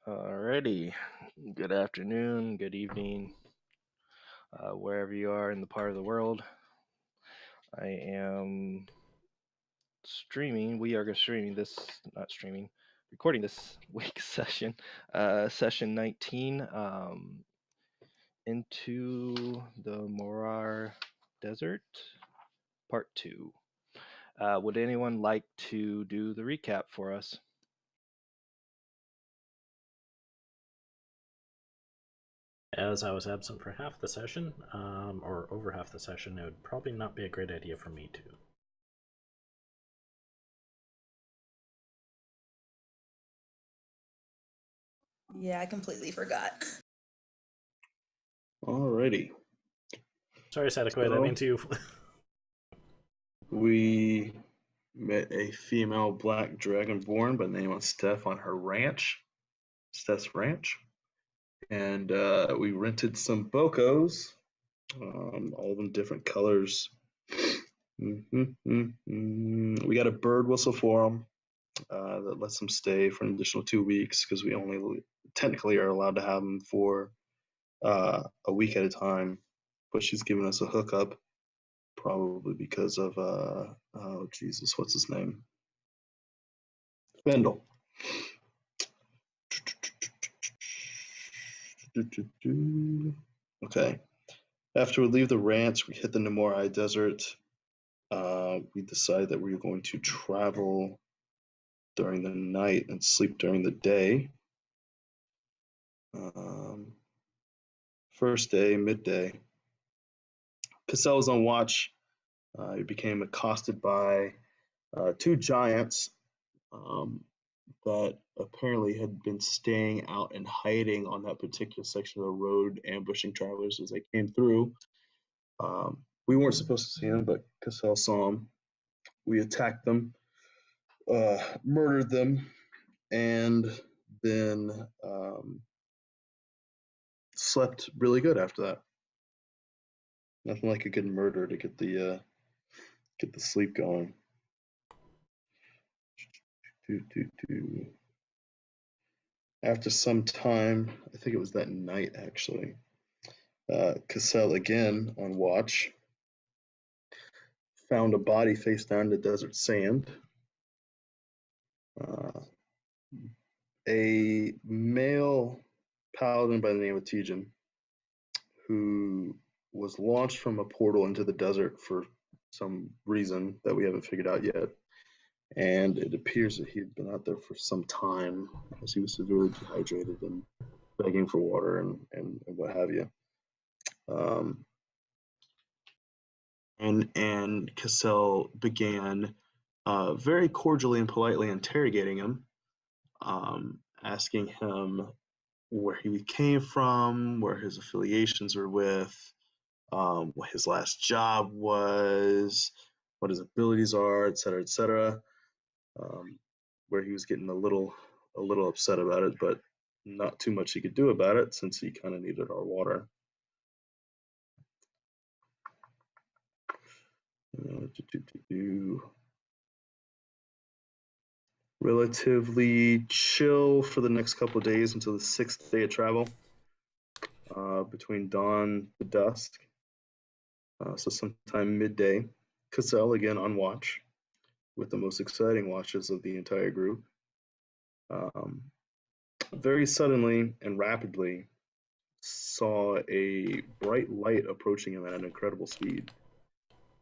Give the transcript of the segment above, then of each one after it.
Alrighty. Good afternoon, good evening, wherever you are in the part of the world. I am streaming. We are streaming this, not streaming, recording this week's session, session 19, into the Morar Desert, part 2. Would anyone like to do the recap for us? As I was absent for half the session, or over half the session, it would probably not be a great idea for me to. Yeah, I completely forgot. Alrighty. Sorry, Sadako, that means you. We met a female black dragonborn by the name of Steph on her ranch, Steph's ranch. And we rented some bocos, all of them different colors. We got a bird whistle for them that lets them stay for an additional 2 weeks because we only technically are allowed to have them for a week at a time. But she's given us a hookup, probably because of oh Jesus, what's his name? Spindle. Okay. After we leave the ranch, we hit the Namorai Desert. We decided that we were going to travel during the night and sleep during the day. First day, midday. Cassell was on watch. He became accosted by 2 giants that apparently had been staying out and hiding on that particular section of the road, ambushing travelers as they came through. We weren't supposed to see them, but Cassell saw them. We attacked them, murdered them, and then slept really good after that. Nothing like a good murder to get the sleep going. After some time, I think it was that night actually, Cassell again on watch found a body face down in the desert sand. A male paladin by the name of Tejan, who was launched from a portal into the desert for some reason that we haven't figured out yet. And it appears that he had been out there for some time as he was severely dehydrated and begging for water and what have you. And Cassell began very cordially and politely interrogating him, asking him where he came from, where his affiliations were with, what his last job was, what his abilities are, et cetera, where he was getting a little upset about it, but not too much he could do about it since he kind of needed our water. Relatively chill for the next couple of days until the 6th day of travel, between dawn to dusk. So sometime midday, Cassell again on watch with the most exciting watches of the entire group. Very suddenly and rapidly saw a bright light approaching him at an incredible speed,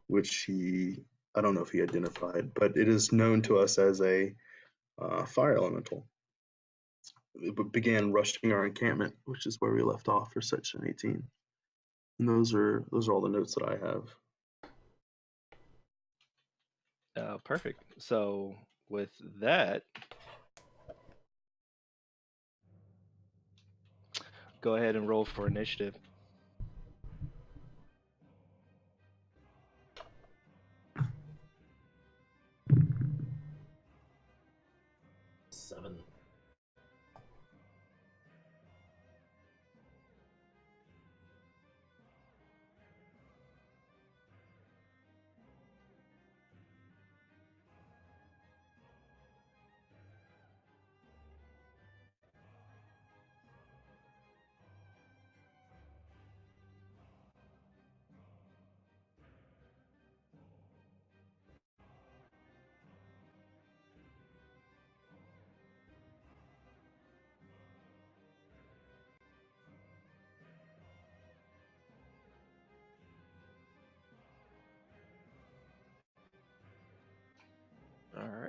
which I don't know if he identified, but it is known to us as a fire elemental. It began rushing our encampment, which is where we left off for section 18. And those are all the notes that I have. Perfect. So with that, go ahead and roll for initiative.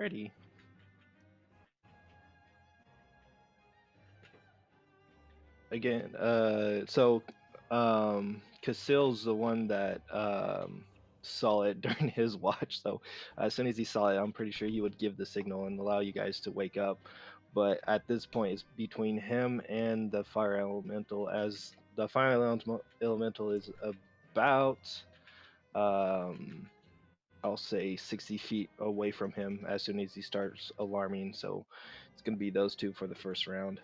Alrighty. Again, Casil's the one that saw it during his watch. So as soon as he saw it, I'm pretty sure he would give the signal and allow you guys to wake up. But at this point, it's between him and the fire elemental, as the fire elemental is about, I'll say 60 feet away from him as soon as he starts alarming. So it's going to be those two for the first round.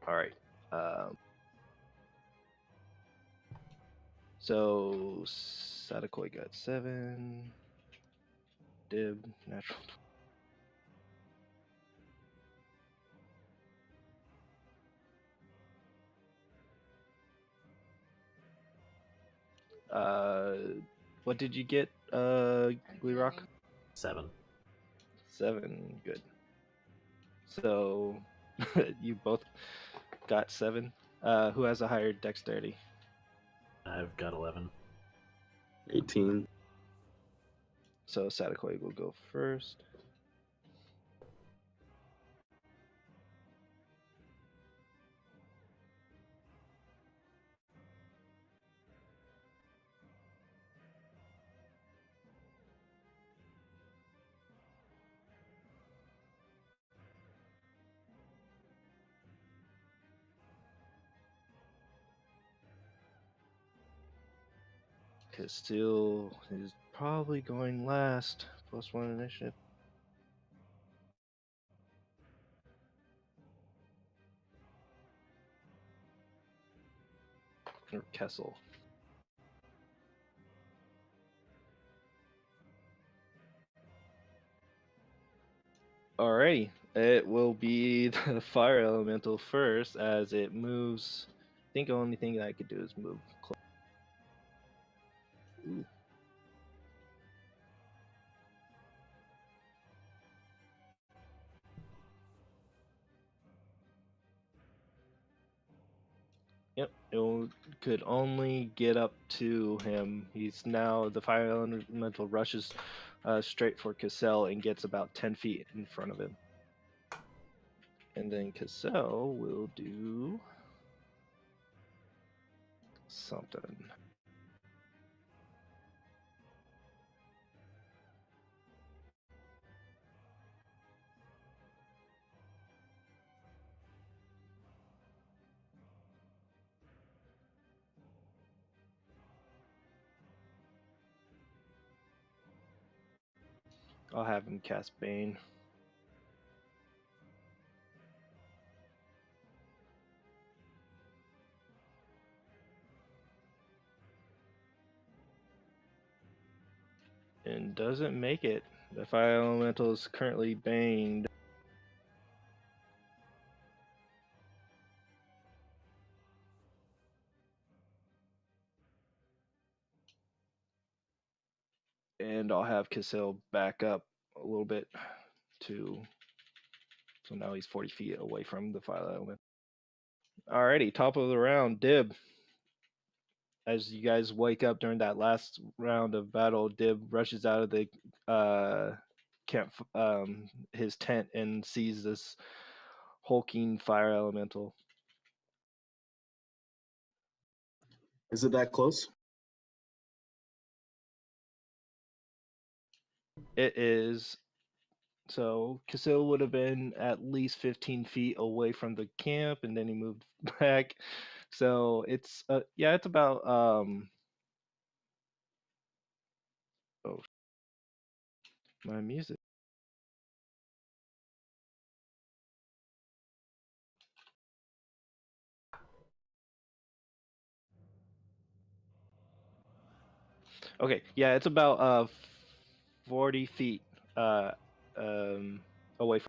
All right. So Sadakoi got 7. Dib, natural. What did you get, Gleerock? 7. 7, good. So you both got 7. Who has a higher dexterity? I've got 11. 18. So Sadakoi will go first. Castile is probably going last. +1 initiative. Or Kessel. Alrighty, it will be the fire elemental first as it moves. I think the only thing that I could do is move close. Ooh. Yep, could only get up to him. He's now, the fire elemental rushes straight for Cassell and gets about 10 feet in front of him. And then Cassell will do something. I'll have him cast Bane. And doesn't make it. The fire elemental is currently baned. And I'll have Cassell back up a little bit to, so now he's 40 feet away from the fire element. Alrighty, top of the round, Dib. As you guys wake up during that last round of battle, Dib rushes out of the camp, his tent, and sees this hulking fire elemental. Is it that close? It is. So Casil would have been at least 15 feet away from the camp, and then he moved back. So it's yeah, it's about oh, my music. Okay, yeah, it's about 40 feet away from.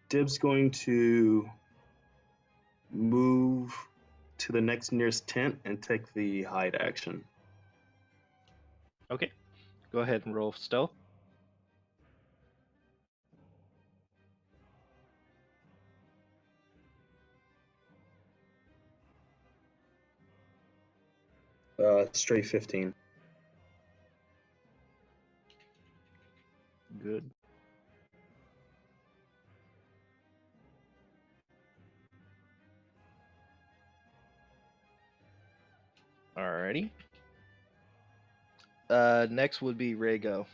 Dib's going to move to the next nearest tent and take the hide action. Okay. Go ahead and roll stealth. Straight 15. Good. Alrighty. Next would be Rhaego.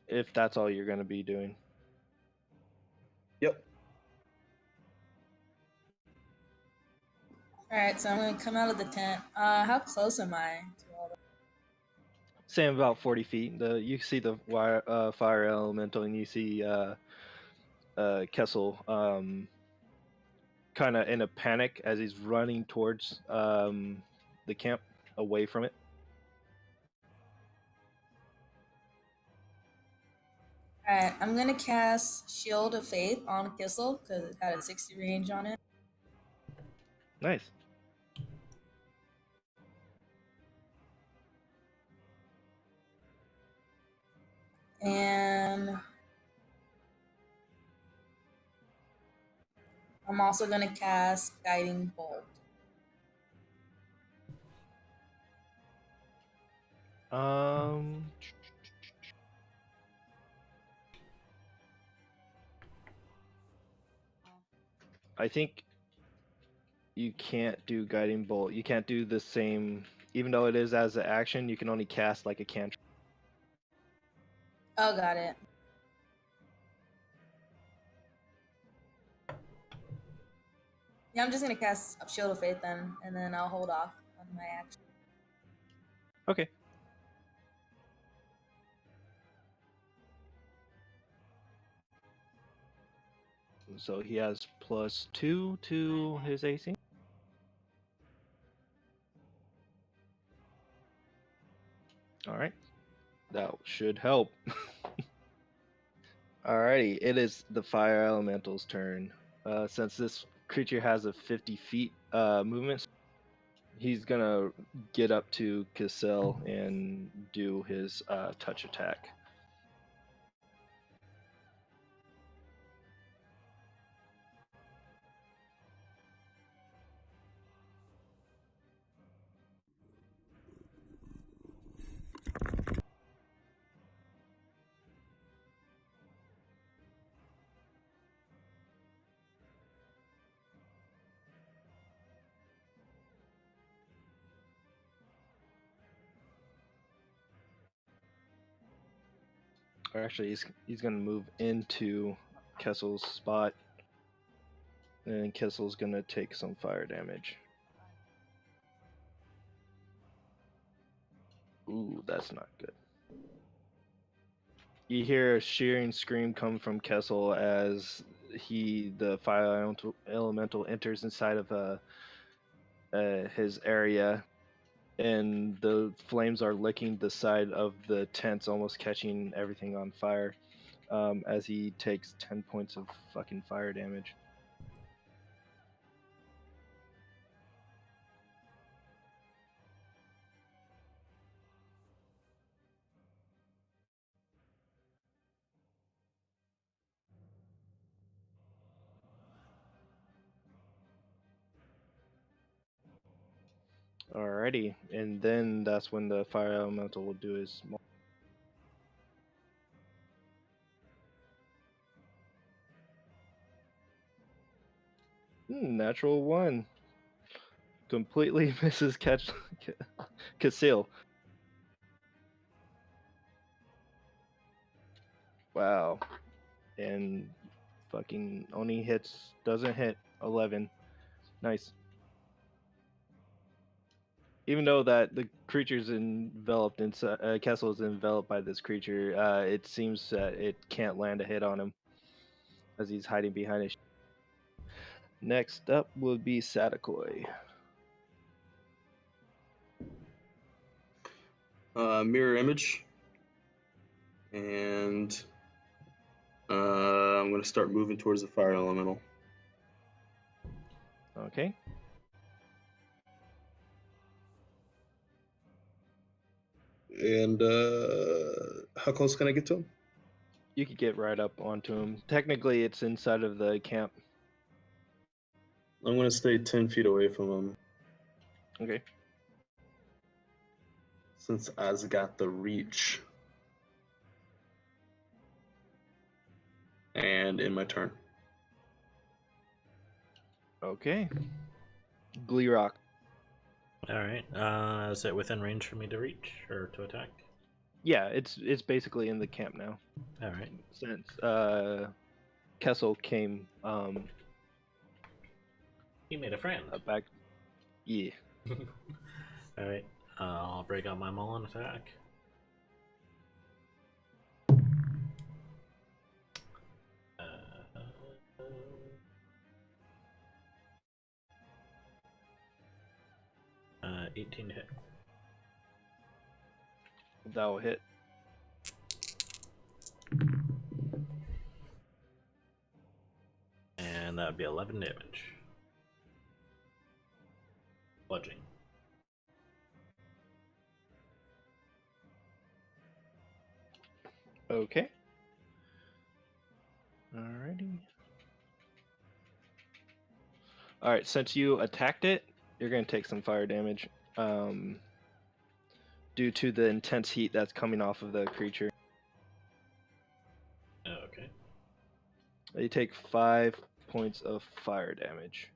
If that's all you're gonna be doing. Yep. All right, so I'm gonna come out of the tent. How close am I to all the? Same, about 40 feet. You see the fire elemental, and you see Kessel kind of in a panic as he's running towards the camp, away from it. All right, I'm gonna cast Shield of Faith on Kissel because it had a 60 range on it. Nice. And I'm also gonna cast Guiding Bolt. I think you can't do guiding bolt. You can't do the same, even though it is as an action. You can only cast like a cantrip. Oh, got it. Yeah, I'm just gonna cast Shield of Faith then, and then I'll hold off on my action. Okay. So he has +2 to his AC. All right. That should help. Alrighty, it is the fire elemental's turn. Since this creature has a 50 feet movement, he's gonna get up to Cassell and do his touch attack. Or actually, he's gonna move into Kessel's spot, and Kessel's gonna take some fire damage. Ooh, that's not good. You hear a shearing scream come from Kessel as the fire elemental enters inside of his area, and the flames are licking the side of the tents, almost catching everything on fire. As he takes 10 points of fucking fire damage. Alrighty, and then that's when the fire elemental will do his. Natural one. Completely misses Casil. Wow. And fucking only doesn't hit 11. Nice. Even though that the creature's enveloped inside, Kessel is enveloped by this creature, it seems that it can't land a hit on him as he's hiding behind it. Next up would be Sadakoi. Mirror image. And I'm going to start moving towards the fire elemental. Okay. And how close can I get to him? You could get right up onto him. Technically, it's inside of the camp. I'm going to stay 10 feet away from him Okay. since Oz got the reach. And in my turn. Okay. Glee Rock. All right. Is it within range for me to reach or to attack? Yeah, it's basically in the camp now. All right. Since Kessel came He made a friend. back. Yeah. All right. I'll break out my maul and attack. Uh, 18 to hit. That will hit. And that would be 11 damage. Bludgeoning. Okay. Alrighty. Alright, since you attacked it, you're going to take some fire damage. Due to the intense heat that's coming off of the creature. Okay. You take 5 points of fire damage.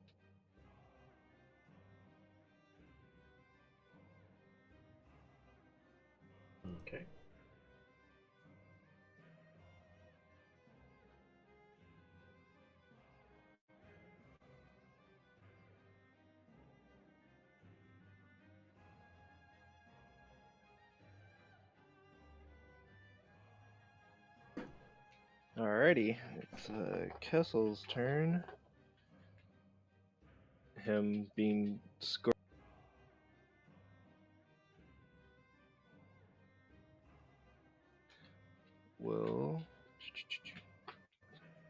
Okay. Alrighty, it's Kessel's turn. Him being scored. Will,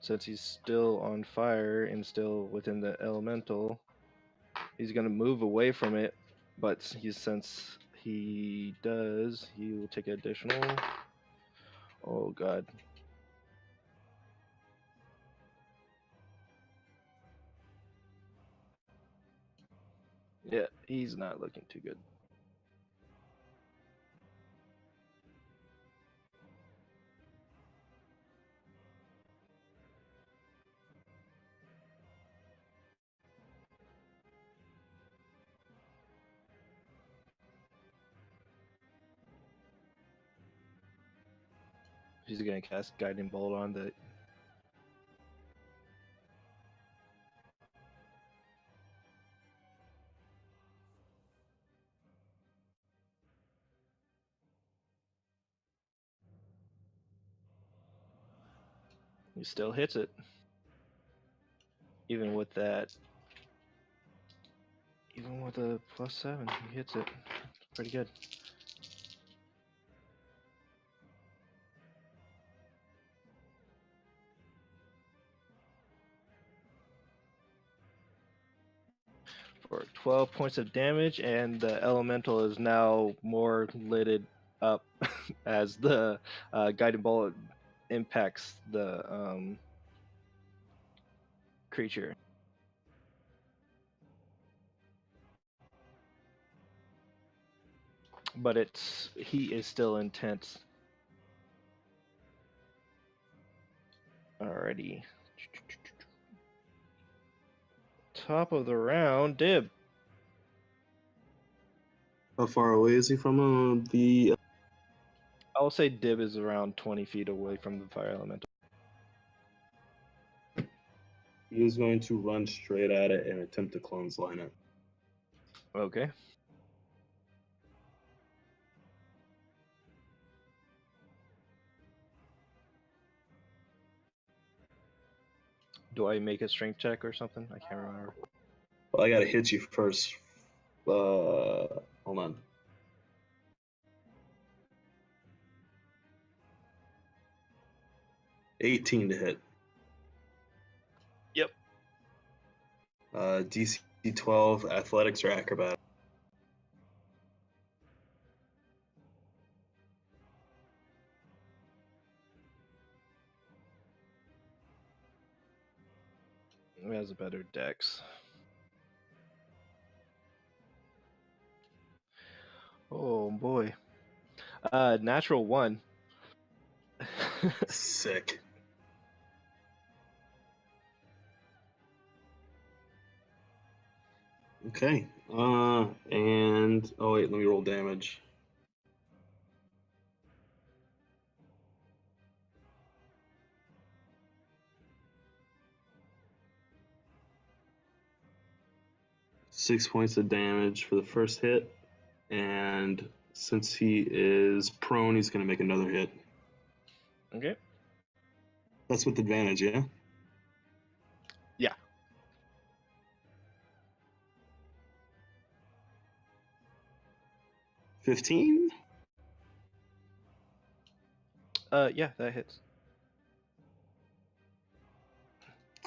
since he's still on fire and still within the elemental, he's gonna move away from it. But since he does, he will take additional. Oh god. Yeah, he's not looking too good. He's gonna cast Guiding Bolt on the. He still hits it. Even with that. Even with a +7, he hits it. Pretty good. For 12 points of damage, and the elemental is now more lidded up as the guiding bolt impacts the creature. But its heat is still intense. Alrighty. Top of the round, Dib. How far away is he from the... I'll say Dib is around 20 feet away from the fire elemental. He is going to run straight at it and attempt to clothesline it. Okay. Do I make a strength check or something? I can't remember. Well, I gotta hit you first. Hold on. $18 to hit. Yep. DC 12, athletics or acrobatics. Who has a better dex? Oh boy. Natural 1. Sick. Okay. And oh wait, let me roll damage. Six points of damage for the first hit, and since he is prone, he's gonna make another hit. Okay. That's with advantage, yeah? Yeah. 15? Yeah, that hits.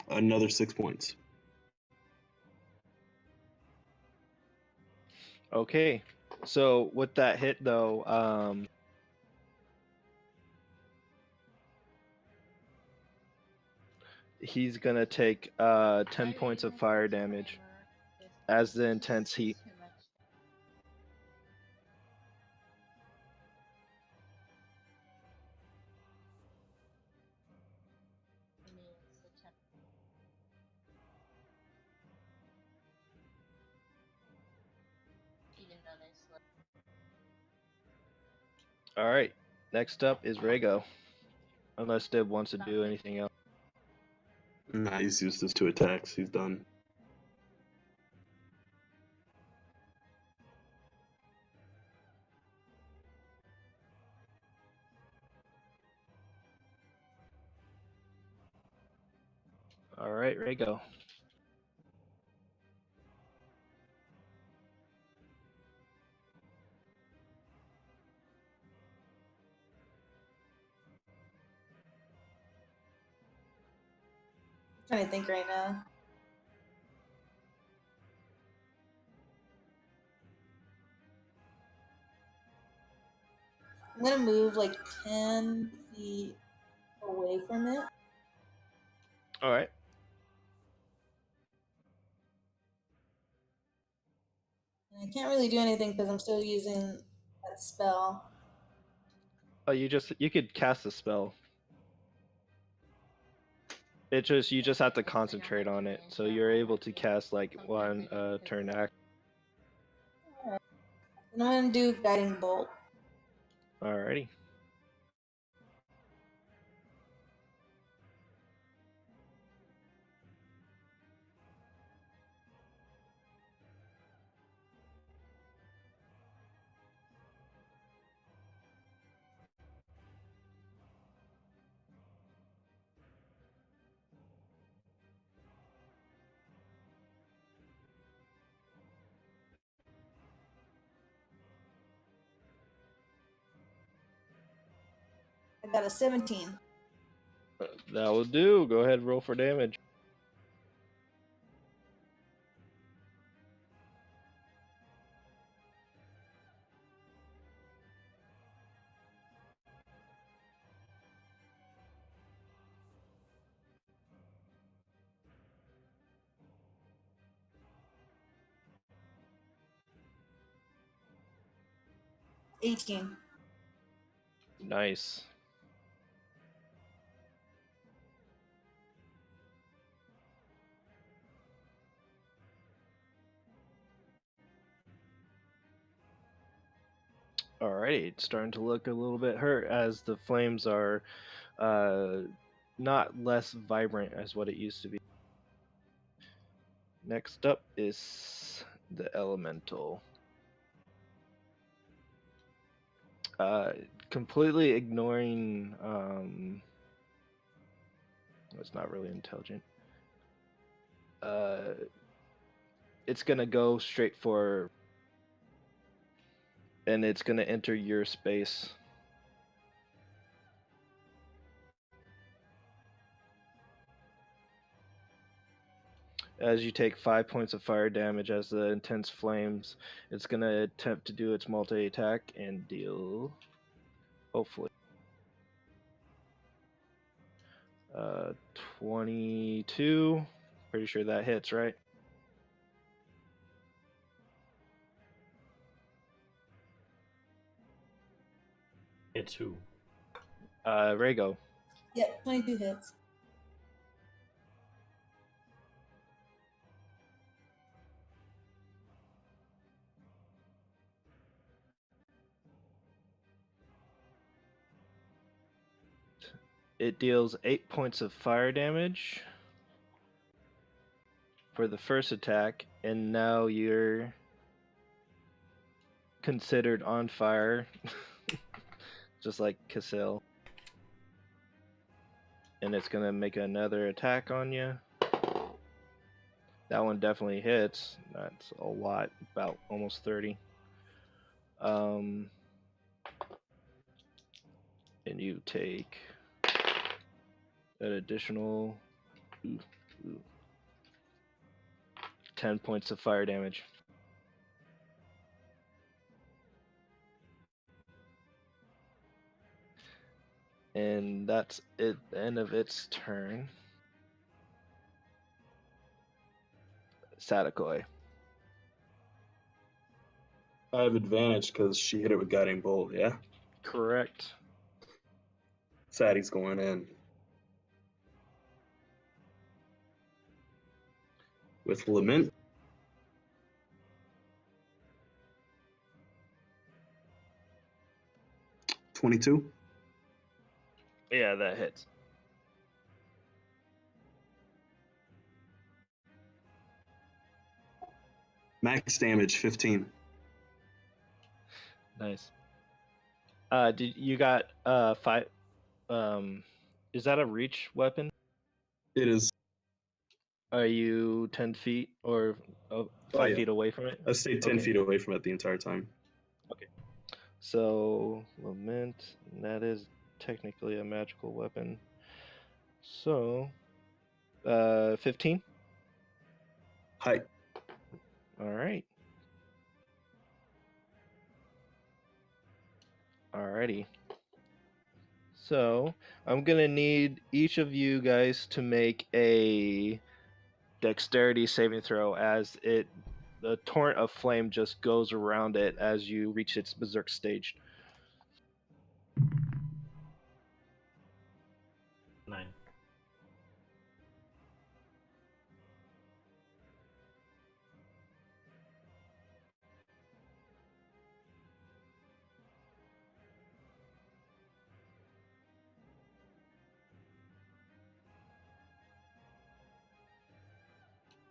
Another 6 points. Okay. So with that hit though, he's gonna take 10 points of fire damage as the intense heat. All right. Next up is Rego. Unless Dib wants to do anything else. Nah, he's used his 2 attacks. He's done. All right, Rego. I'm trying to think right now. I'm gonna move like 10 feet away from it. All right. And I can't really do anything because I'm still using that spell. Oh, you could cast a spell. You just have to concentrate on it, so you're able to cast like one turn act. Alright. And I'm gonna do guiding bolt. Alrighty. I got a 17. That will do. Go ahead, roll for damage. $18. Nice. Alrighty, it's starting to look a little bit hurt as the flames are not less vibrant as what it used to be. Next up is the elemental. Completely ignoring it's not really intelligent. It's gonna go straight for, and it's gonna enter your space. As you take 5 points of fire damage as the intense flames, it's gonna attempt to do its multi-attack and deal, hopefully, 22. Pretty sure that hits, right? Hits who? Rego. Yep, 22 hits. It deals 8 points of fire damage for the first attack, and now you're considered on fire, just like Cassell. And it's gonna make another attack on you. That one definitely hits. That's a lot, about almost 30. And you take an additional 10 points of fire damage. And that's it, the end of its turn. Sadakoi. I have advantage because she hit it with Guiding Bolt, yeah? Correct. Sadie's going in. With Lament. $22. Yeah, that hits. Max damage, 15. Nice. Did you got 5? Is that a reach weapon? It is. Are you 10 feet or 5 yeah. feet away from it? I stayed 10 Okay. feet away from it the entire time. So, Lament, that is technically a magical weapon. So, 15? Hi. Alright. Alrighty. So, I'm gonna need each of you guys to make a dexterity saving throw as the torrent of flame just goes around it as you reach its berserk stage. 9.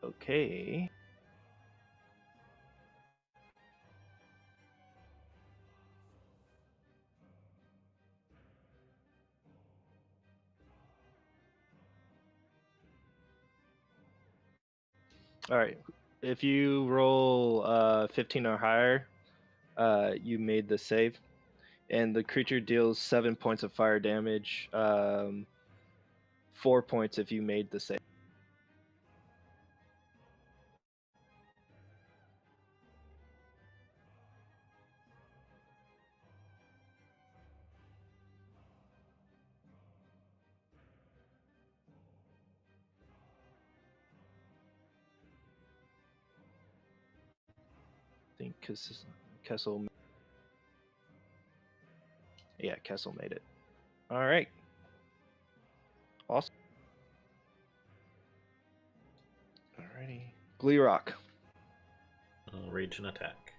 Okay. All right. If you roll 15 or higher, you made the save, and the creature deals 7 points of fire damage. 4 points if you made the save. I think Kessel. Yeah, Kessel made it. All right. Awesome. Alrighty. Gleerock. Rage and attack.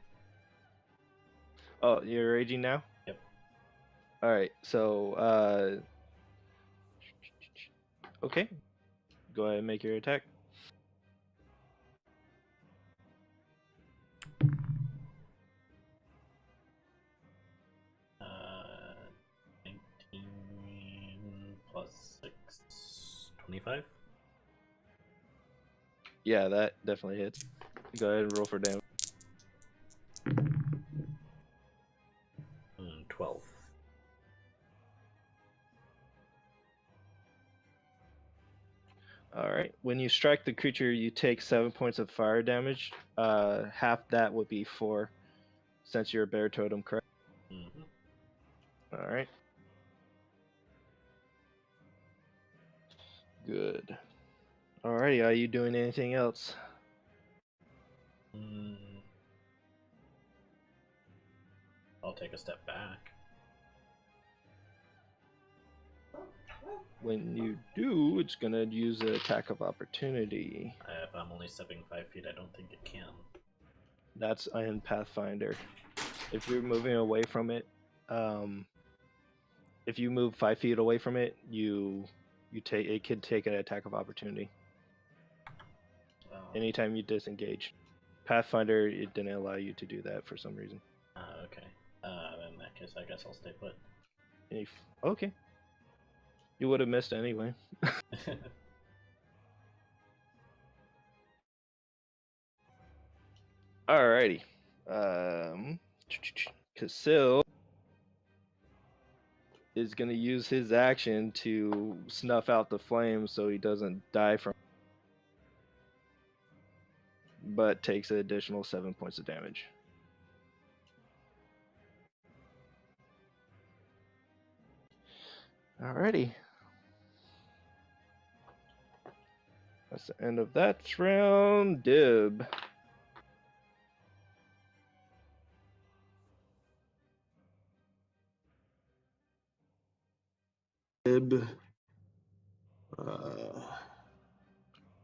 Oh, you're raging now? Yep. All right. So, okay. Go ahead and make your attack. Uh, 19 plus 6, 25. Yeah, that definitely hits. Go ahead and roll for damage. 12. All right. When you strike the creature, you take 7 points of fire damage. Half that would be 4, since you're a bear totem, correct? Mm-hmm. All right. Good. Alrighty, are you doing anything else? I'll take a step back. When you do, it's gonna use an attack of opportunity. If I'm only stepping 5 feet, I don't think it can. That's in Pathfinder. If you're moving away from it, if you move 5 feet away from it, you take it could take an attack of opportunity. Anytime you disengage. Pathfinder, it didn't allow you to do that for some reason. Okay. In that case, I guess I'll stay put. Okay. You would have missed anyway. Alrighty. Casil is going to use his action to snuff out the flames so he doesn't die from, but takes an additional 7 points of damage. Alrighty. That's the end of that round. Dib.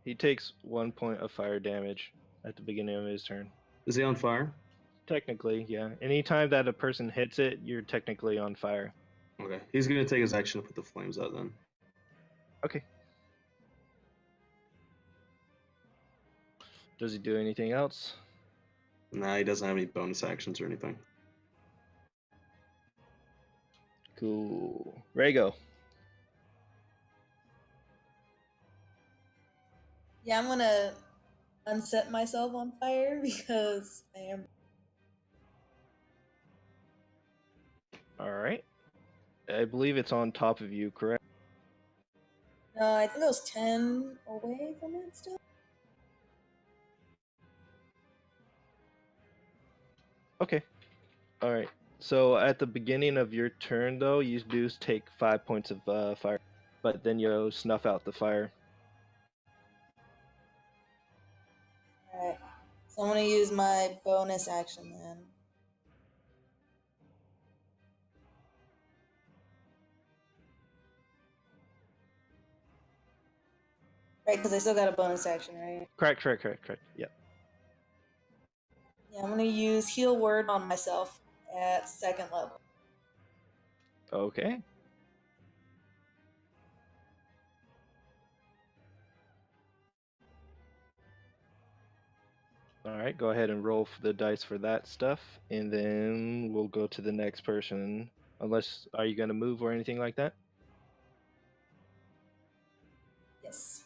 He takes 1 point of fire damage at the beginning of his turn. Is he on fire? Technically, yeah. Anytime that a person hits it, you're technically on fire. Okay. He's going to take his action to put the flames out then. Okay. Does he do anything else? Nah, he doesn't have any bonus actions or anything. Cool. Rhaego. Yeah, I'm gonna unset myself on fire because I am. Alright. I believe it's on top of you, correct? No, I think I was 10 away from it still. Okay. Alright. So at the beginning of your turn, though, you do take 5 points of fire, but then you snuff out the fire. Alright. So I'm gonna use my bonus action then. Right, because I still got a bonus action, right? Correct. Yeah. Yeah, I'm gonna use heal word on myself at 2nd level. Okay. Alright, go ahead and roll for the dice for that stuff, and then we'll go to the next person. Unless, are you going to move or anything like that? Yes.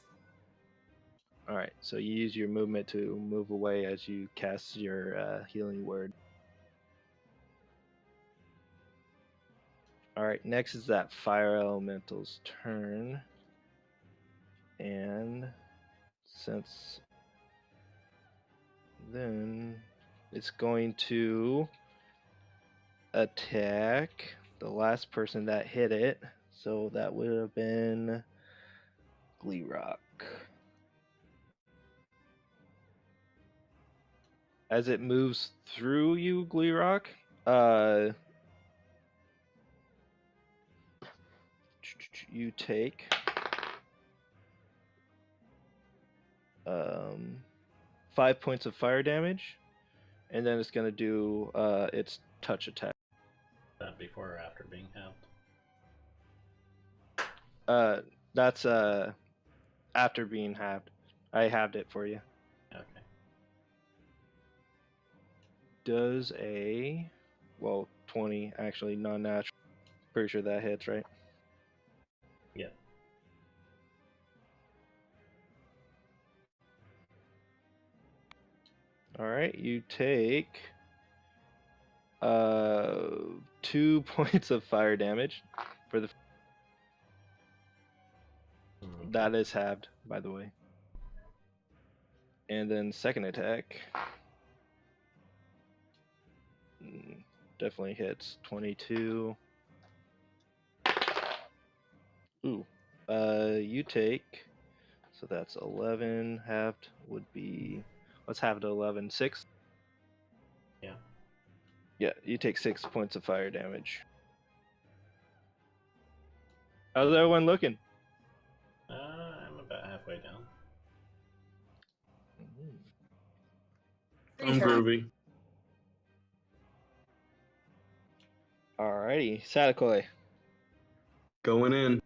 Alright, so you use your movement to move away as you cast your healing word. Alright, next is that fire elemental's turn. And since then, it's going to attack the last person that hit it. So that would have been Gleerock. As it moves through you, Gleerock, you take 5 points of fire damage, and then it's going to do its touch attack. That before or after being halved? That's after being halved. I halved it for you. Okay. Does a 20 actually, non-natural. Pretty sure that hits, right? Yeah. Alright, you take 2 points of fire damage for the. Okay. That is halved, by the way. And then second attack. Definitely hits 22. Ooh. You take So that's 11. Halved would be, let's have it 11. 6? Yeah. Yeah, you take 6 points of fire damage. How's everyone looking? I'm about halfway down. Pretty I'm hurt. groovy. Alrighty, Sadakoi. Going in.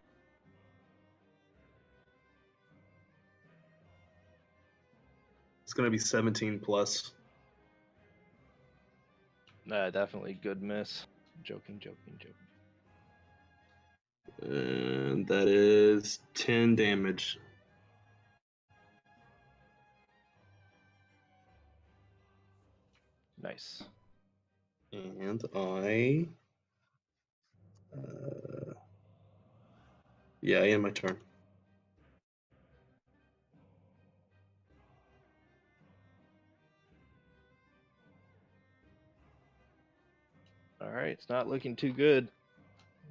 It's gonna be 17 plus. Definitely good miss. Joking. And that is 10 damage. Nice. And I end my turn. Alright, it's not looking too good.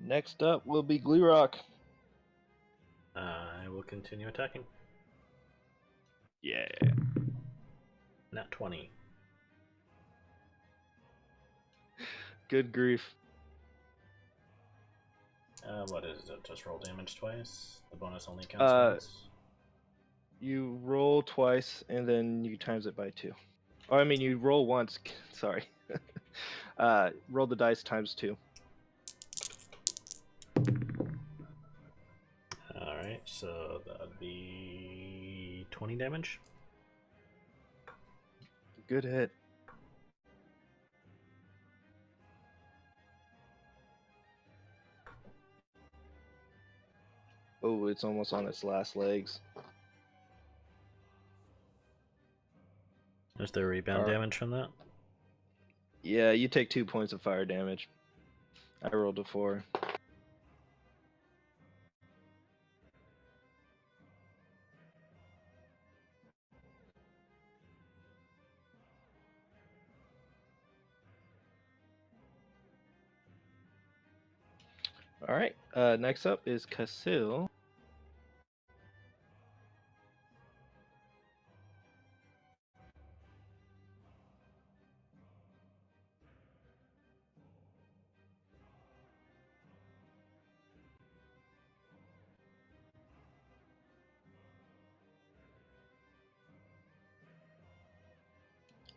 Next up will be Gleerock. I will continue attacking. Yeah. Nat 20. Good grief. What is it? Just roll damage twice? The bonus only counts once? You roll twice and then you times it by 2. Or I mean, you roll once. Sorry. Roll the dice times 2. Alright, so that'd be 20 damage. Good hit. Oh, it's almost on its last legs. Is there rebound damage from that? Yeah, you take 2 points of fire damage. I rolled a 4. Alright, next up is Kasil.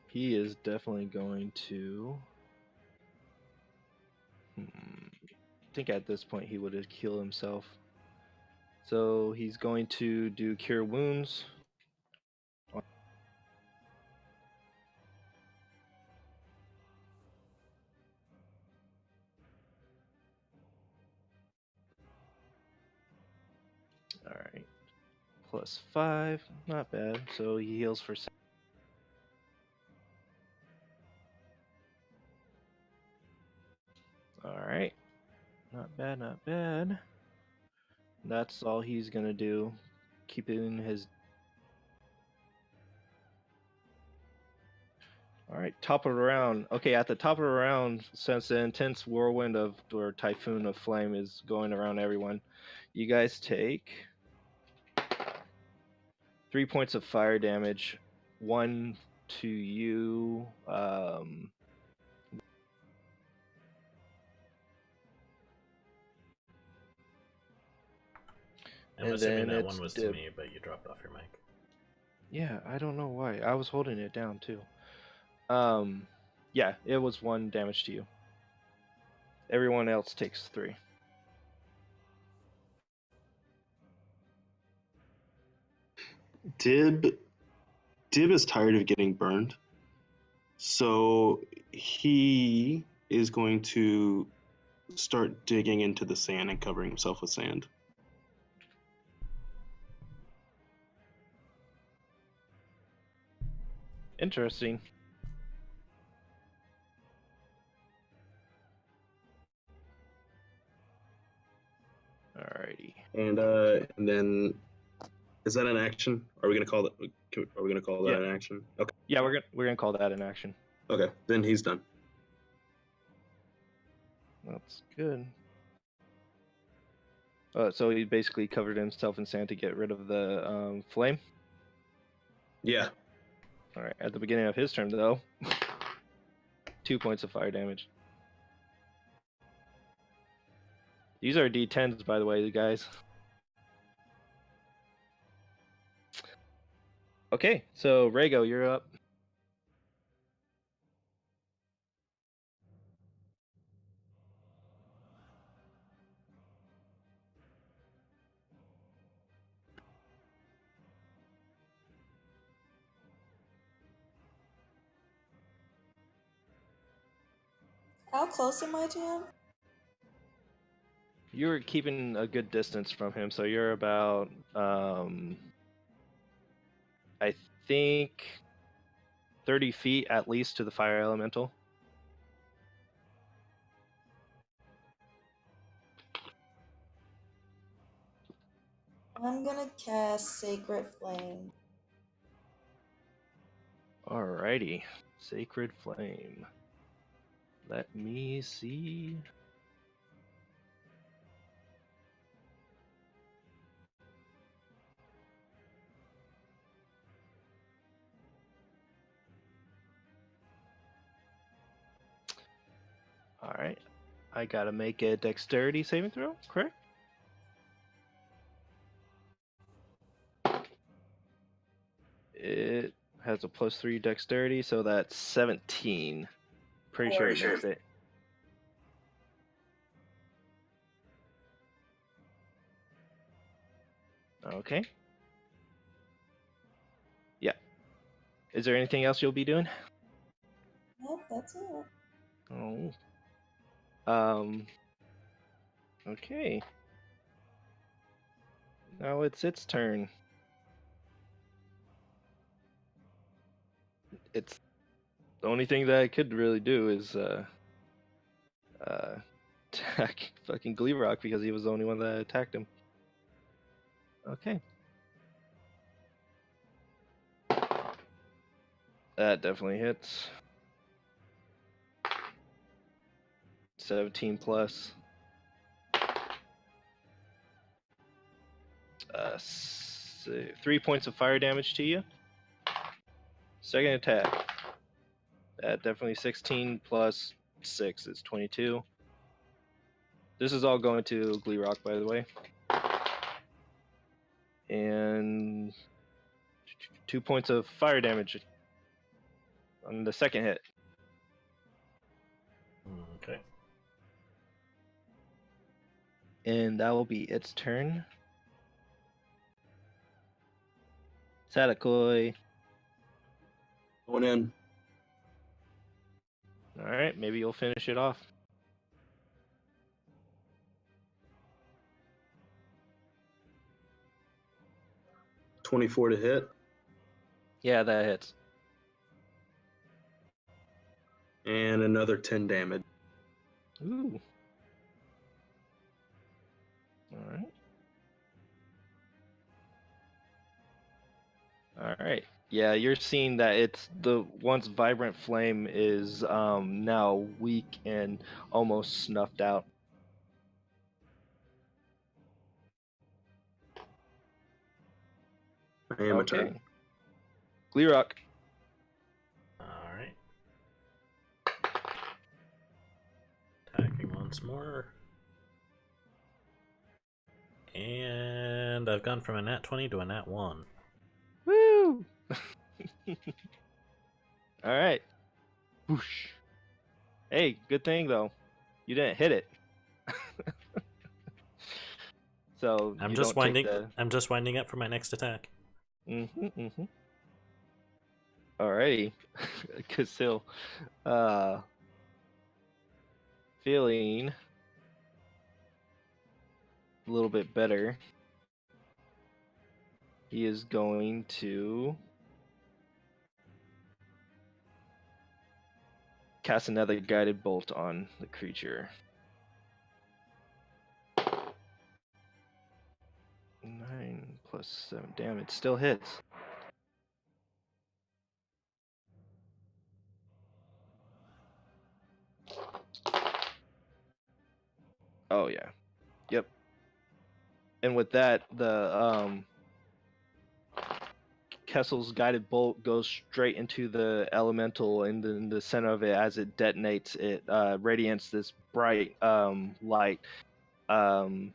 He is definitely going to... I think at this point he would have killed himself. So he's going to do Cure Wounds. Alright. Plus 5. Not bad. So he heals for... Alright. Not bad. That's all he's gonna do. Keeping his... Alright, top of the round. Okay, at the top of the round, since the intense whirlwind of, or typhoon of flame is going around everyone, you guys take 3 points of fire damage. 1 to you. I'm And assuming then that it's one was to me, but you dropped off your mic. Yeah, I don't know why. I was holding it down too. Yeah, it was 1 damage to you. Everyone else takes 3. Dib is tired of getting burned, so he is going to start digging into the sand and covering himself with sand. Interesting. Alrighty. And then, is that an action? Are we gonna call that? Are we gonna call that an action? Okay. Yeah, we're gonna call that an action. Okay. Then he's done. That's good. So he basically covered himself in sand to get rid of the flame. Yeah. All right. At the beginning of his turn, though, 2 points of fire damage. These are D10s, by the way, you guys. Okay, so Rhaego, you're up. How close am I to him? You're keeping a good distance from him, so you're about, I think, 30 feet at least to the fire elemental. I'm gonna cast Sacred Flame. Alrighty, Sacred Flame. Let me see. Alright, I gotta make a dexterity saving throw, correct? It has a +3 dexterity, so that's 17. Pretty sure it makes it. Okay. Yeah. Is there anything else you'll be doing? Nope, that's it. Oh. Okay. Now it's its turn. It's the only thing that I could really do is attack fucking Gleerock because he was the only one that attacked him. Okay. That definitely hits. 17 plus. 3 points of fire damage to you. Second attack. That definitely 16 plus 6 is 22. This is all going to Gleerock, by the way. And 2 points of fire damage on the second hit. Okay. And that will be its turn. Sadakoi. Going in. Alright, maybe you'll finish it off. .24 to hit. Yeah, that hits. And another 10 damage. Ooh. Alright. Alright. Yeah, you're seeing that it's the once vibrant flame is now weak and almost snuffed out. I am a turn. Okay. Gleerock. Alright. Attacking once more. And I've gone from a nat 20 to a nat 1. Woo! Alright. Whoosh. Hey, good thing though. You didn't hit it. So I'm you just don't take winding the... I'm just winding up for my next attack. Alrighty. Casil. Feeling a little bit better. He is going to cast another guided bolt on the creature. 9 plus 7 damage. Still hits. Oh yeah. Yep. and with that, the Kessel's guided bolt goes straight into the elemental, and in the center of it, as it detonates, it radiates this bright light, and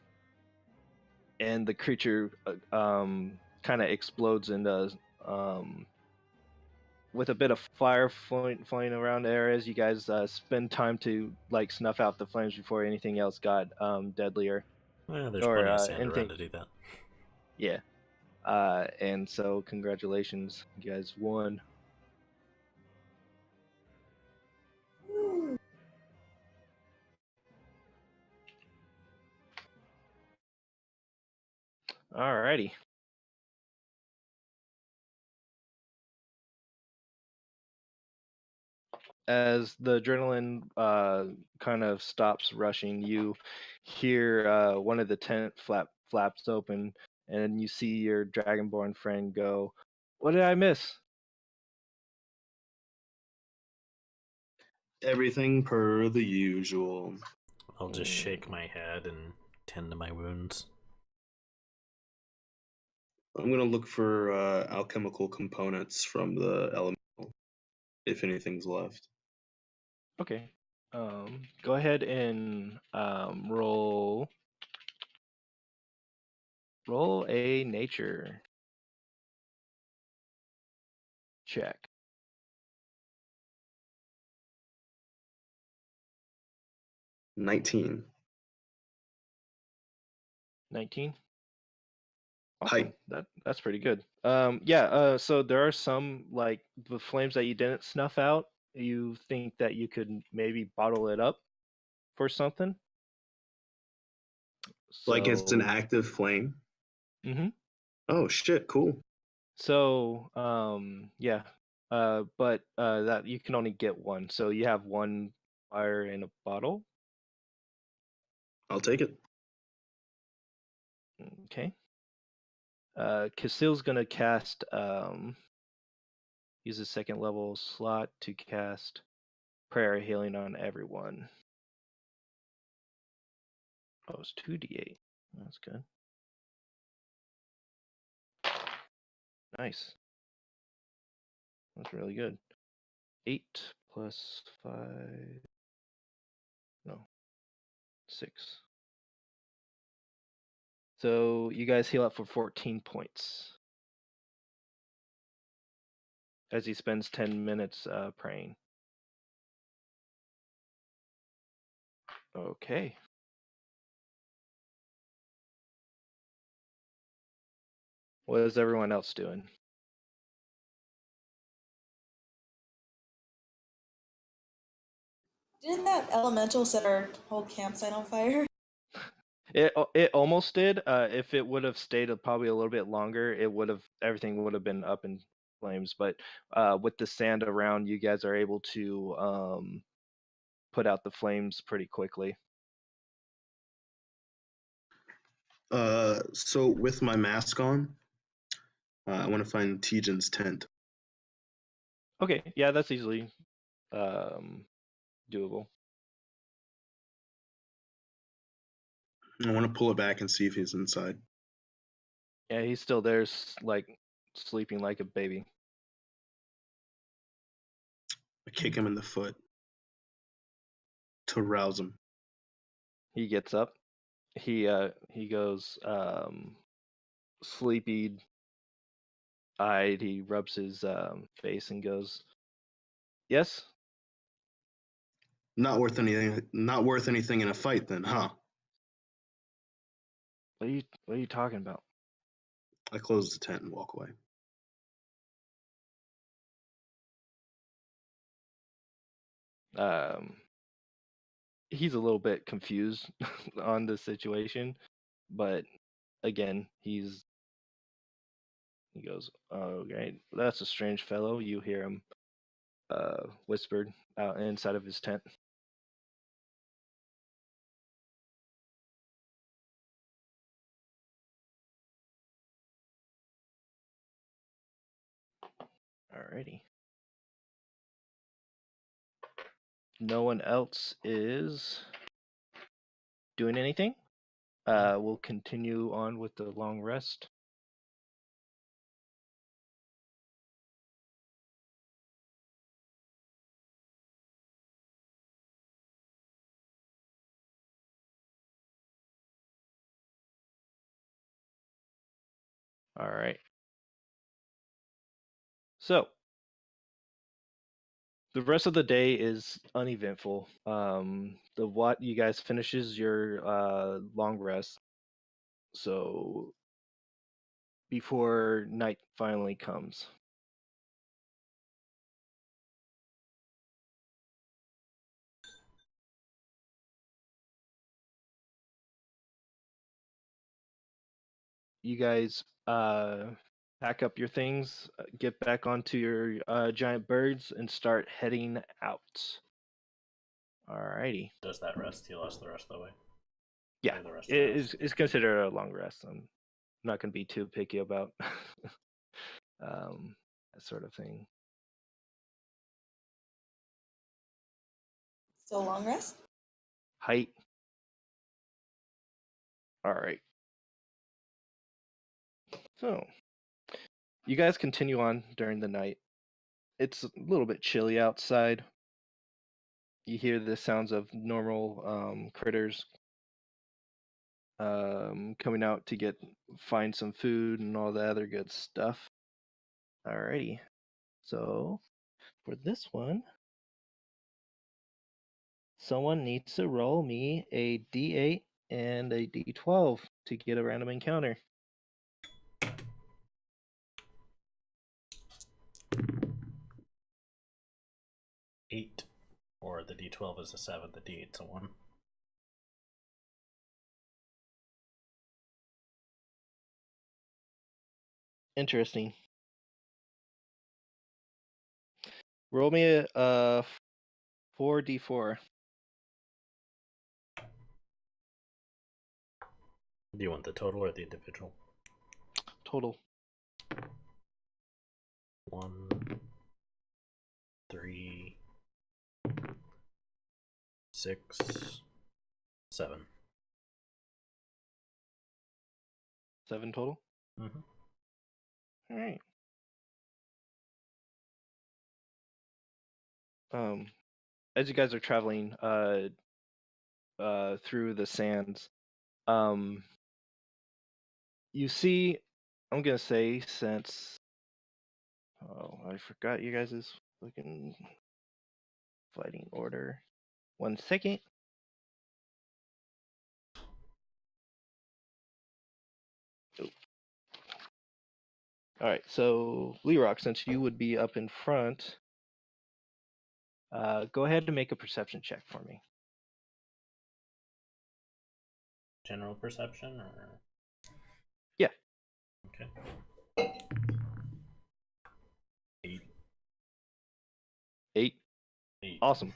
the creature kind of explodes into with a bit of fire flying around the area as you guys spend time to like snuff out the flames before anything else got deadlier There's or plenty of sand anything. around to do that. Yeah. And so congratulations, you guys won. Woo. Alrighty. As the adrenaline kind of stops rushing, you hear one of the tent flaps open, and you see your dragonborn friend go, "What did I miss?" Everything per the usual. I'll just shake my head and tend to my wounds. I'm gonna look for alchemical components from the elemental, if anything's left. Okay. Go ahead and roll a nature check. 19. 19. Hi. Awesome. That's pretty good. So there are some like the flames that you didn't snuff out. You think that you could maybe bottle it up for something? Like it's an So, active flame. mhm. Oh shit, cool. So, yeah. But that you can only get one. So you have one fire in a bottle. I'll take it. Okay. Casil's gonna cast use a second level slot to cast prayer healing on everyone. Oh, it's 2d8. That's good. Nice. That's really good. 8 plus 5. No. 6. So you guys heal up for 14 points as he spends 10 minutes praying. Okay. What is everyone else doing? Didn't that elemental set our whole campsite on fire? It almost did. If it would have stayed probably a little bit longer, everything would have been up in flames. But with the sand around, you guys are able to put out the flames pretty quickly. So with my mask on, I want to find Tejan's tent. Okay, yeah, that's easily doable. I want to pull it back and see if he's inside. Yeah, he's still there, like sleeping like a baby. I kick him in the foot to rouse him. He gets up. He goes sleepy eyed. He rubs his face and goes, "Yes." Not worth anything. Not worth anything in a fight, then, huh? What are you talking about? I close the tent and walk away. He's a little bit confused on the situation, but again, he goes, "Oh, okay, that's a strange fellow." You hear him whispered out inside of his tent. Alrighty. No one else is doing anything. We'll continue on with the long rest. All right. So the rest of the day is uneventful. The what you guys finishes your long rest. So before night finally comes. You guys pack up your things, get back onto your giant birds, and start heading out. Alrighty. Does that rest heal us the rest of the way? Yeah, Or the rest of it us? is considered a long rest. I'm not going to be too picky about that sort of thing. So long rest? Height. All right. So you guys continue on during the night. It's a little bit chilly outside. You hear the sounds of normal critters coming out to find some food and all the other good stuff. Alrighty. So for this one, someone needs to roll me a D8 and a D12 to get a random encounter. 8. Or the D12 is a 7, the D8's a 1. Interesting. Roll me a 4D4. Do you want the total or the individual? Total. 1, 3, 6, 7. 7 total? Mm-hmm. Alright. As you guys are traveling through the sands, you see, I'm gonna say since I forgot you guys' fucking fighting order. 1 second. All right, so Lerock, since you would be up in front, go ahead and make a perception check for me. General perception or? Yeah. Okay. 8. 8. 8. Awesome.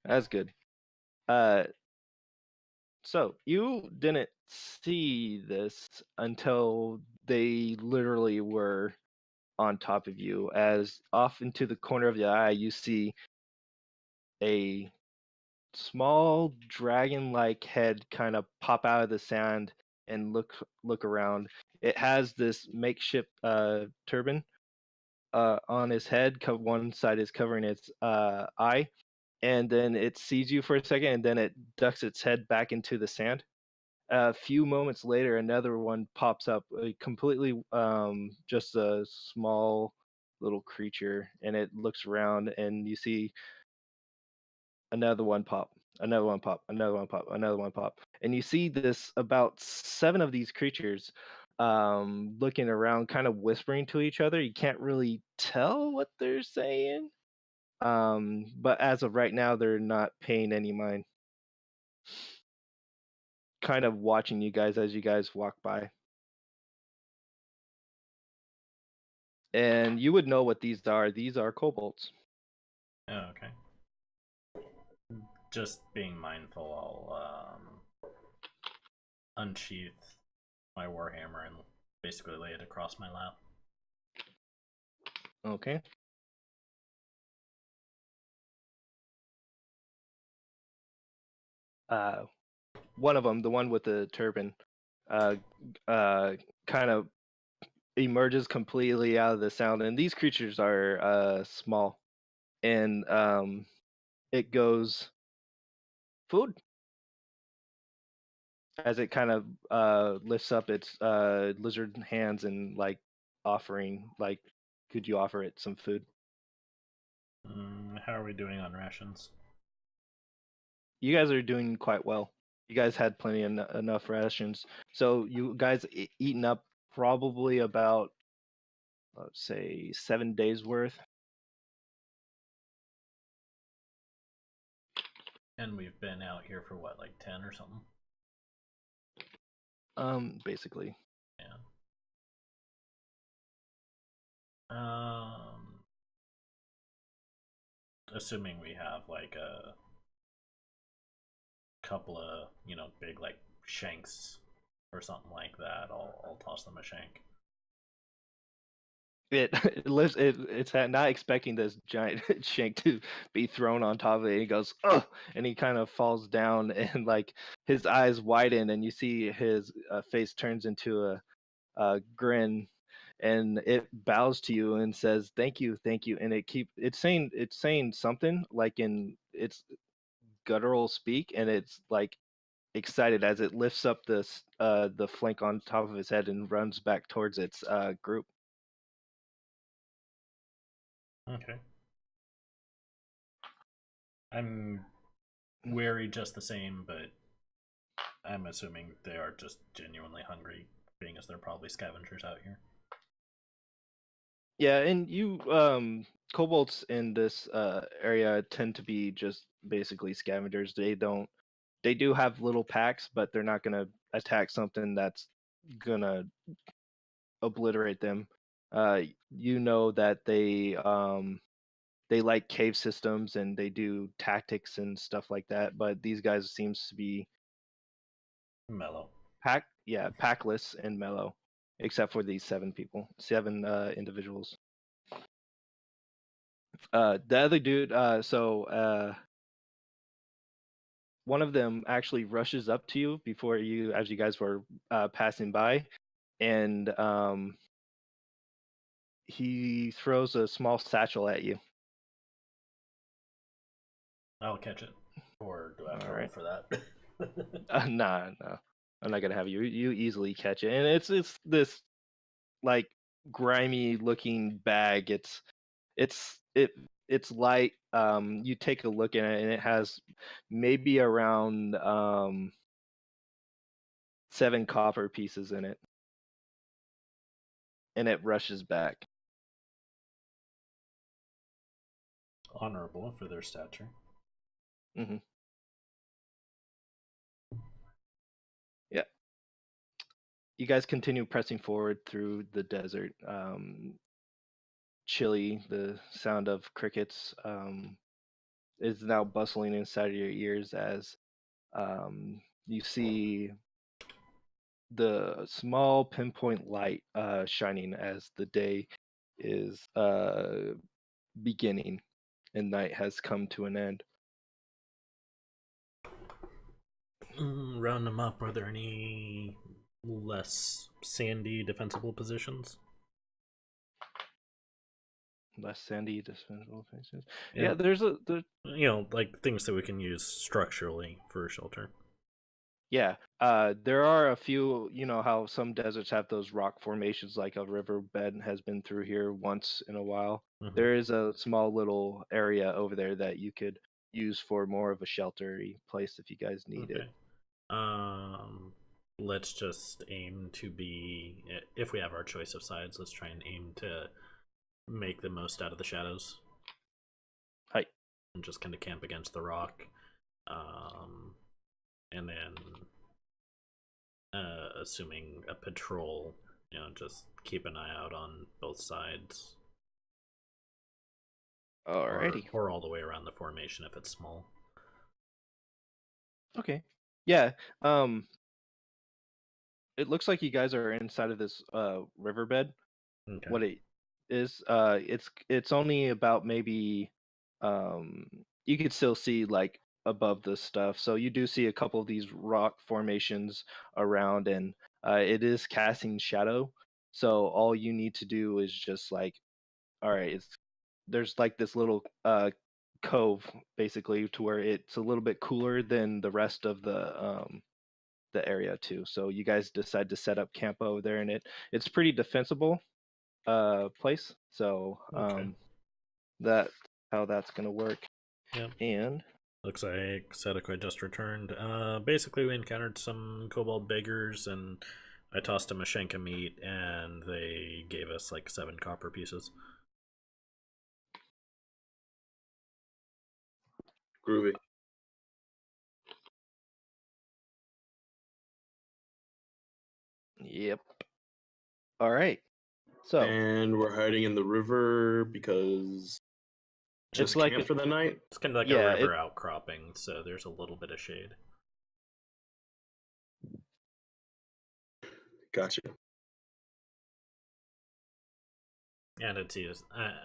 That's good. So you didn't see this until they literally were on top of you. As off into the corner of the eye, you see a small dragon-like head kind of pop out of the sand and look around. It has this makeshift turban on his head. One side is covering its eye, and then it sees you for a second, and then it ducks its head back into the sand. A few moments later, another one pops up, completely just a small little creature, and it looks around, and you see another one pop, another one pop, another one pop, another one pop, and you see this about 7 of these creatures looking around, kind of whispering to each other. You can't really tell what they're saying, but as of right now, they're not paying any mind. Kind of watching you guys as you guys walk by. And you would know what these are. These are kobolds. Oh, okay. Just being mindful, I'll unsheath my warhammer and basically lay it across my lap. Okay. one of them, the one with the turban, uh, kind of emerges completely out of the sound. And these creatures are small, and it goes food as it kind of lifts up its lizard hands and like offering, like, could you offer it some food? How are we doing on rations? You guys are doing quite well. You guys had plenty enough rations, so you guys eaten up probably about, let's say, 7 days worth. And we've been out here for what, like 10 or something? Basically. Yeah. Assuming we have like a couple of, big like shanks or something like that, I'll toss them a shank. It lives. It's not expecting this giant shank to be thrown on top of it. He goes, "Ugh!" and he kind of falls down, and like his eyes widen, and you see his face turns into a grin, and it bows to you and says, "Thank you, thank you." And it's saying something like in its guttural speak, and it's like excited as it lifts up the flank on top of his head and runs back towards its group. Okay. I'm wary just the same, but I'm assuming they are just genuinely hungry, being as they're probably scavengers out here. Yeah, and kobolds in this area tend to be just basically scavengers. They do have little packs, but they're not gonna attack something that's gonna obliterate them. You know that they like cave systems and they do tactics and stuff like that, but these guys seems to be Mellow. packless and mellow, except for these seven individuals. The other dude, one of them actually rushes up to you as you guys were passing by, and he throws a small satchel at you. I'll catch it. Or do I have to All roll right. for that? Nah, no, I'm not gonna have you. You easily catch it, and it's this like grimy looking bag. It's it it's light. You take a look at it, and it has maybe around 7 copper pieces in it, and it rushes back. Honorable for their stature. Hmm. Yeah. You guys continue pressing forward through the desert. Chilly, the sound of crickets is now bustling inside of your ears as you see the small pinpoint light shining as the day is beginning and night has come to an end. Round them up. Are there any less sandy defensible positions? Less sandy, defensible places. And, Yeah, there's like things that we can use structurally for shelter. yeah. There are a few. You know how some deserts have those rock formations, like a riverbed has been through here once in a while. Mm-hmm. There is a small little area over there that you could use for more of a sheltery place if you guys need it. Let's just aim to be, if we have our choice of sides, let's try and aim to make the most out of the shadows. Hi. And just kind of camp against the rock. And then, assuming a patrol, just keep an eye out on both sides. Alrighty. Or all the way around the formation if it's small. Okay. Yeah. It looks like you guys are inside of this riverbed. Okay. What it is, it's only about maybe you could still see like above this stuff. So you do see a couple of these rock formations around, and it is casting shadow. So all you need to do is just like, all right, there's like this little cove basically to where it's a little bit cooler than the rest of the area too. So you guys decide to set up camp over there, and it's pretty defensible place. So Okay. that how that's gonna work. Yep. And Looks like Sadako just returned. Basically, we encountered some kobold beggars, and I tossed them a shank of meat, and they gave us like 7 copper pieces. Groovy. yep. All right. So And we're hiding in the river because it's just like camp for the night. It's kind of like a Yeah, river outcropping, so there's a little bit of shade. Gotcha. And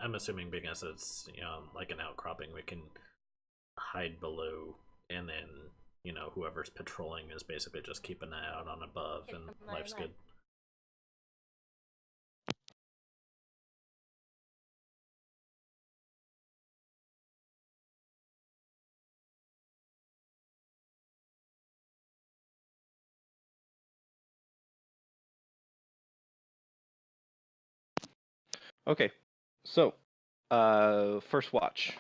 I'm assuming because it's like an outcropping, we can hide below, and then whoever's patrolling is basically just keeping an eye out on above, and life's good. okay. So first watch.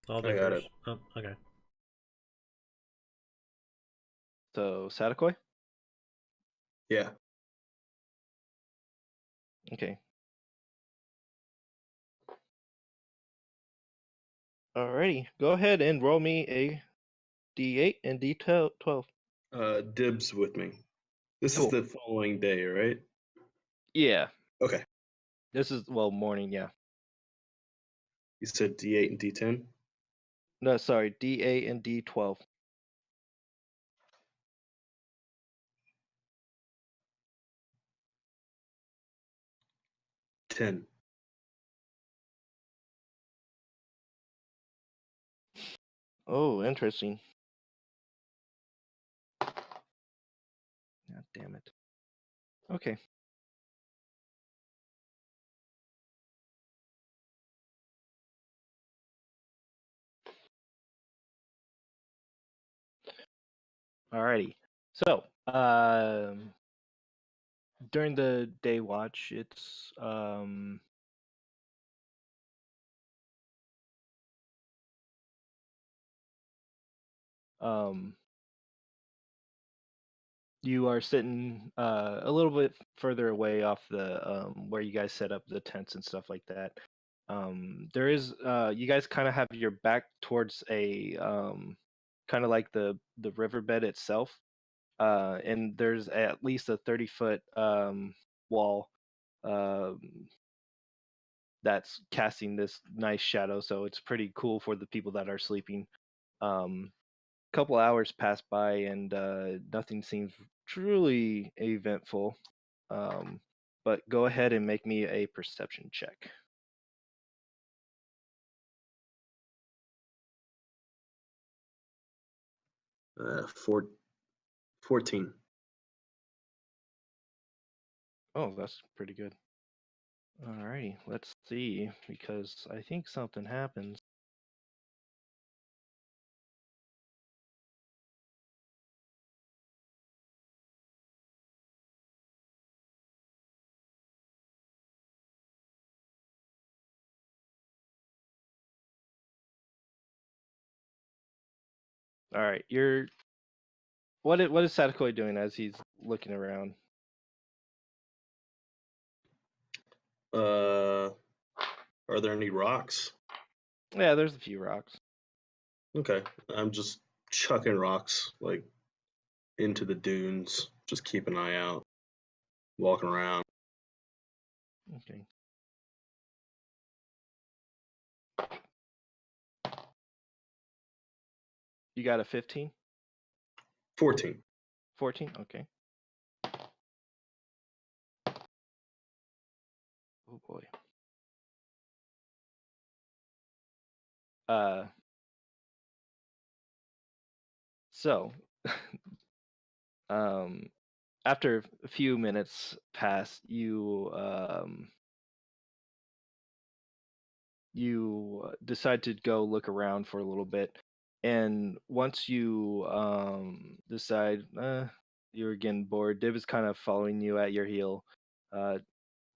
I'll I do got it. first. Oh, okay. So Sadakoi? Yeah. Okay. Alrighty. Go ahead and roll me a D8 and D12. Dibs with me. This is Cool. the following day, right? Yeah. Okay. This is morning, yeah. You said D8 and D10? No, sorry, D8 and D12. 10. Oh, interesting. God damn it. Okay. Alrighty. So, during the day watch, it's you are sitting a little bit further away off the where you guys set up the tents and stuff like that. There is you guys kind of have your back towards a kind of like the riverbed itself, and there's at least a 30-foot wall um, that's casting this nice shadow. So it's pretty cool for the people that are sleeping. Couple hours pass by and nothing seems truly eventful. But go ahead and make me a perception check. Uh, 14. Oh, that's pretty good. Alrighty, let's see, because I think something happens. All right, what is Sadakoi doing as he's looking around? Are there any rocks? Yeah, there's a few rocks. Okay. I'm just chucking rocks like into the dunes. Just keep an eye out. Walking around. Okay. You got a 15? 14. 14? Okay. Oh boy. Uh, so, um, after a few minutes pass, you decide to go look around for a little bit, and once you decide you're getting bored, Dib is kind of following you at your heel, uh,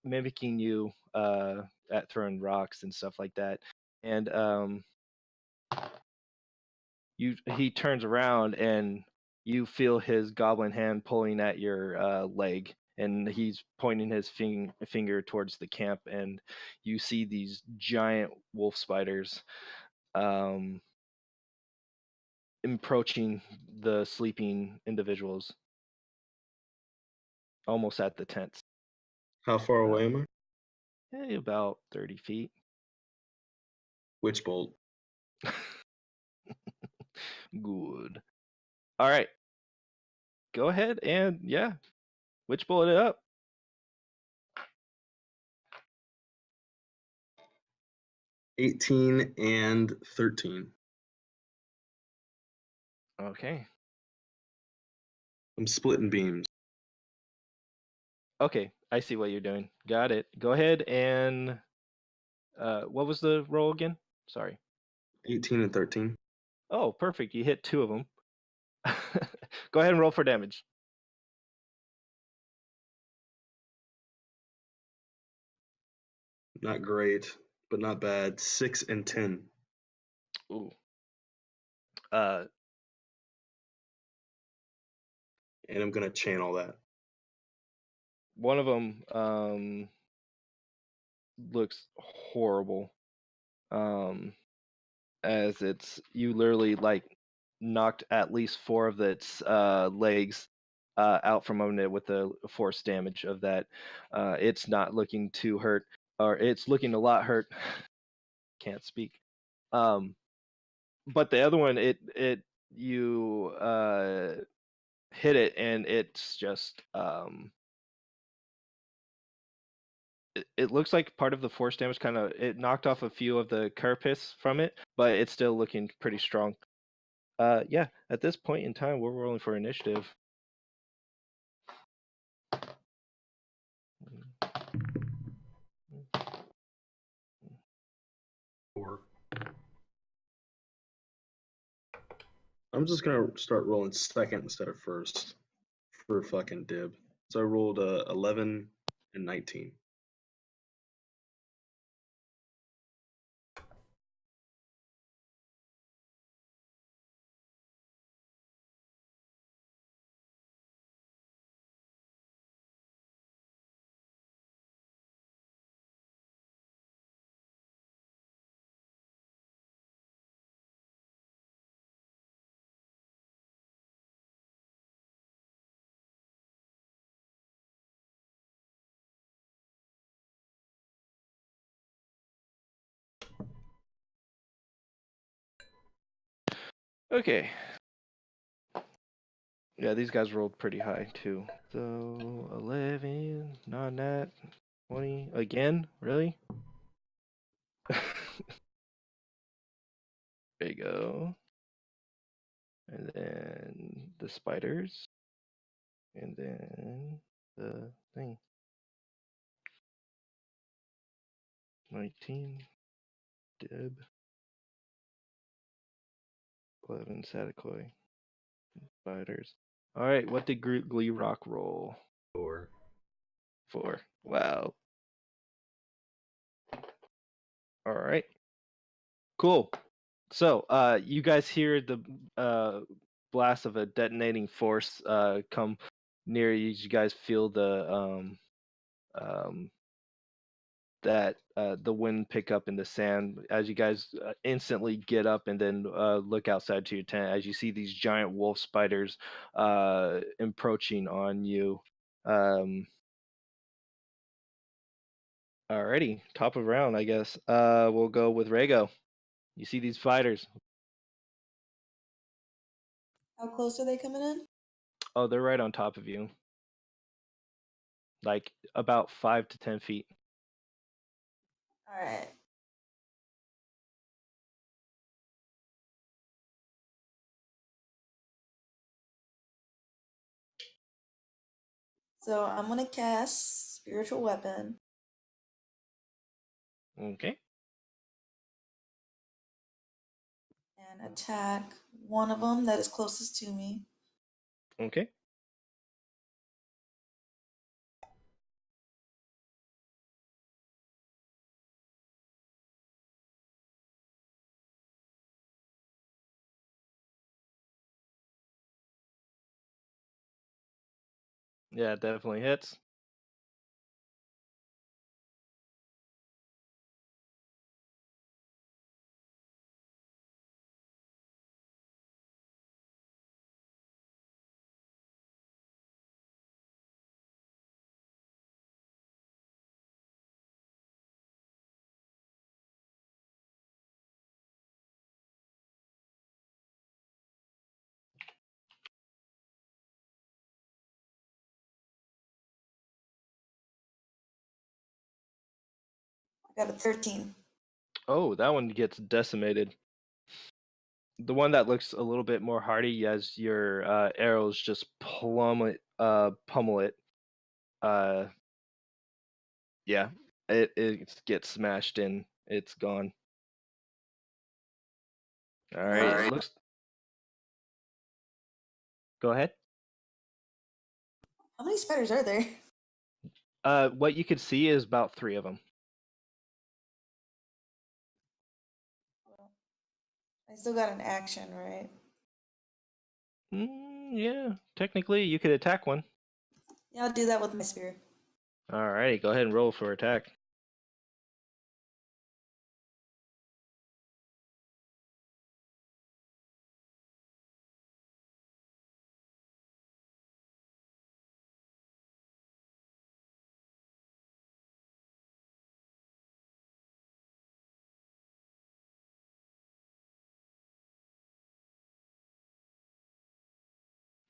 mimicking you at throwing rocks and stuff like that, and he turns around and you feel his goblin hand pulling at your leg, and he's pointing his finger towards the camp, and you see these giant wolf spiders um, approaching the sleeping individuals almost at the tents. How far away am I? About 30 feet. Witch bolt. Good. All right. Go ahead and witch bullet it up. $18 and $13. Okay. I'm splitting beams. Okay, I see what you're doing. Got it. Go ahead and what was the roll again? Sorry. 18 and 13. Oh, perfect. You hit 2 of them. Go ahead and roll for damage. Not great, but not bad. 6 and 10. Ooh. Uh, And I'm gonna channel that. one of them looks horrible. As you literally like knocked at least 4 of its legs out from under it with the force damage of that. It's not looking too hurt, or it's looking a lot hurt. Can't speak. But the other one, you hit it, and it's just it looks like part of the force damage kind of it knocked off a few of the carapace from it, but it's still looking pretty strong. Yeah, at this point in time, we're rolling for initiative. Or I'm just gonna start rolling second instead of first for fucking Dib. So I rolled 11 and 19. Okay. Yeah, these guys rolled pretty high too. So 11, not that, 20 again. Really? There you go. And then the spiders, and then the thing. 19, Dib, 11, Sadakoi, spiders. All right, what did Glee Rock roll? 4. 4. Wow. All right. Cool. So, you guys hear the blast of a detonating force come near you. You guys feel um, the wind pick up in the sand as you guys instantly get up and then look outside to your tent as you see these giant wolf spiders approaching on you. Alrighty, top of round, I guess. We'll go with Rego. You see these spiders? How close are they coming in? Oh, they're right on top of you, like about 5 to 10 feet. All right. So I'm gonna cast Spiritual Weapon Okay. and attack one of them that is closest to me. Okay. Yeah, it definitely hits. I got a 13. Oh, that one gets decimated. The one that looks a little bit more hardy as your arrows just pummel it. Yeah, it gets smashed in. It's gone. All You know right, what? it looks. Go ahead. How many spiders are there? What you could see is about 3 of them. Well, I still got an action, right? Yeah, technically you could attack one. Yeah, I'll do that with my spear. All right, go ahead and roll for attack.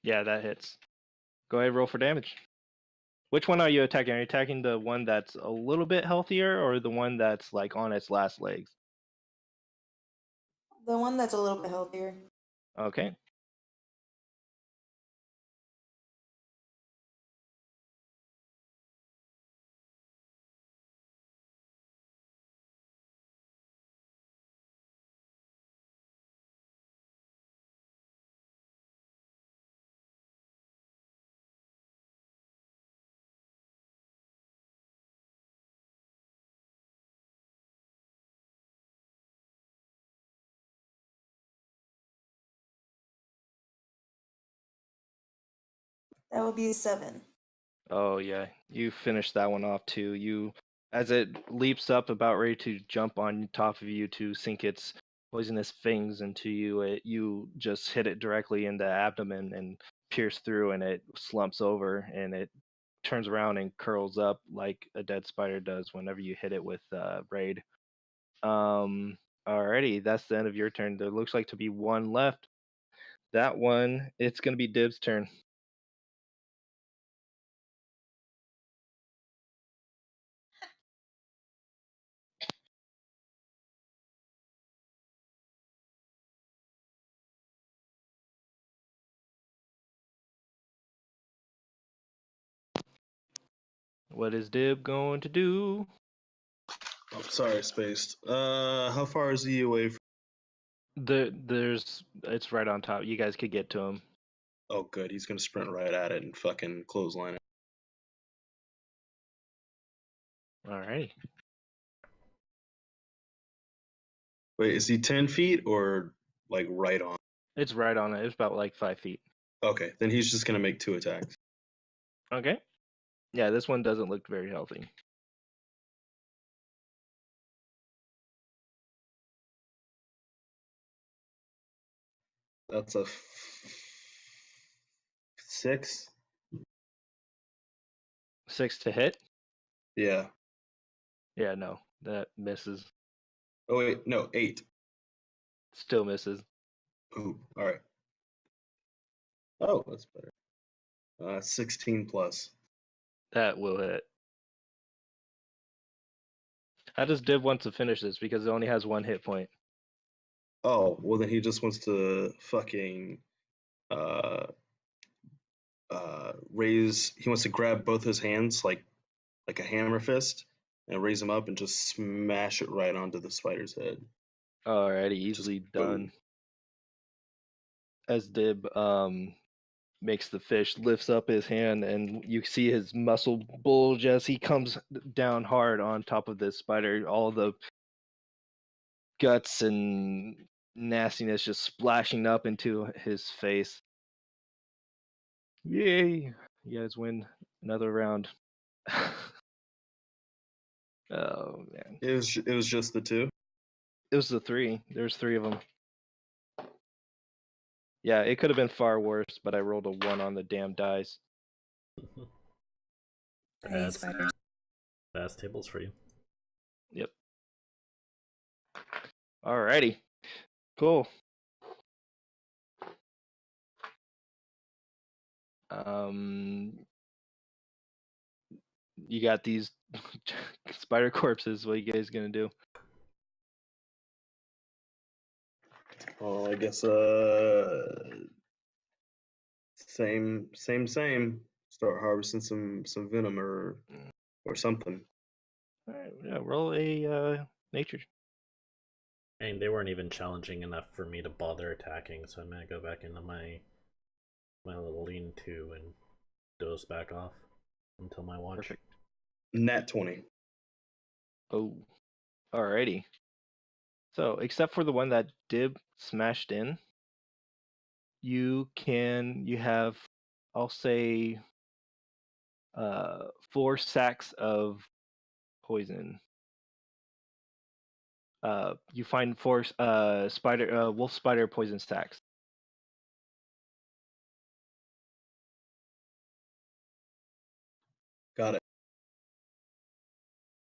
Yeah, that hits. Go ahead, roll for damage. Which one are you attacking? Are you attacking the one that's a little bit healthier, or the one that's like on its last legs? The one that's a little bit healthier. Okay. That would be 7. Oh yeah, you finished that one off too. As it leaps up, about ready to jump on top of you to sink its poisonous fangs into you, you just hit it directly in the abdomen and pierce through, and it slumps over, and it turns around and curls up like a dead spider does whenever you hit it with raid. Um, Alrighty, that's the end of your turn. There looks like to be one left. That one, it's gonna be Dib's turn. What is Dib going to do? Oh, sorry, spaced. How far is he away from? It's right on top. You guys could get to him. Oh, good. He's gonna sprint right at it and fucking clothesline it. Alrighty. Wait, is he 10 feet or like right on? It's right on it. It's about like 5 feet. Okay, then he's just gonna make 2 attacks. Okay. Yeah, this one doesn't look very healthy. That's a 6. 6 to hit? Yeah. Yeah, no. That misses. Oh wait, no, 8. Still misses. Ooh, all right. Oh, that's better. 16 plus. That will hit. How does Dib want to finish this? Because it only has 1 hit point. Oh, well then he just wants to fucking uh He wants to grab both his hands like a hammer fist and raise them up and just smash it right onto the spider's head. Alrighty, easily Just boom. done. As Dib makes the fish, lifts up his hand, and you see his muscle bulge as he comes down hard on top of this spider. All the guts and nastiness just splashing up into his face. Yay! You guys win another round. Oh man, It was just the two. it was the three. There's three of them. Yeah, it could have been far worse, but I rolled a 1 on the damn dice. I hate That's spiders. fast tables for you. Yep. Alrighty. Cool. You got these spider corpses. What are you guys gonna do? Oh, I guess same. Start harvesting some venom or something. Alright, yeah, roll a nature. I mean, they weren't even challenging enough for me to bother attacking, so I'm gonna go back into my little lean-to and doze back off until my watch. Perfect. Nat 20. Oh, alrighty. So, except for the one that Dib smashed in, you have, I'll say, 4 sacks of poison. You find 4 wolf spider poison sacks. Got it.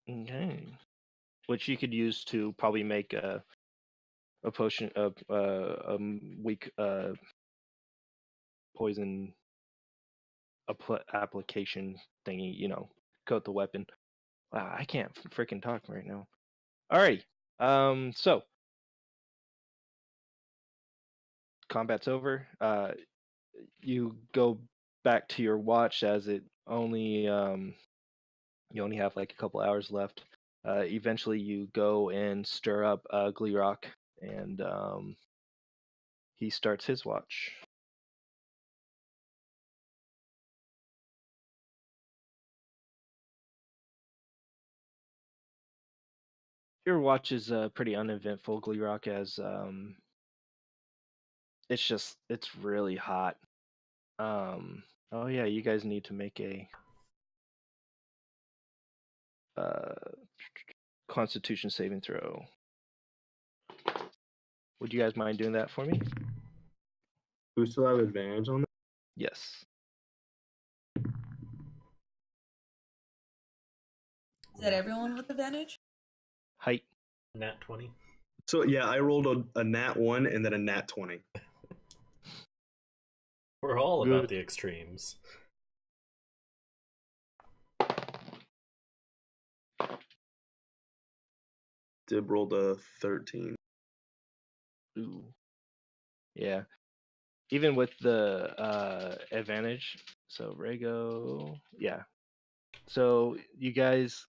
Okay. Which you could use to probably make a potion of weak poison application thingy, coat the weapon. Wow, I can't freaking talk right now. Alrighty. So combat's over. You go back to your watch as it only you only have like a couple hours left. Eventually, you go and stir up Gleerock, and he starts his watch. Your watch is pretty uneventful, Gleerock, as it's really hot. Oh yeah, you guys need to make a Constitution saving throw. Would you guys mind doing that for me? We still have advantage on that? Yes. Is that everyone with advantage? Height. Nat 20. So yeah, I rolled a nat 1 and then a nat 20. We're all Good. about the extremes. Dib rolled a 13. Ooh. Yeah. Even with the advantage. So Rego. Yeah. So you guys,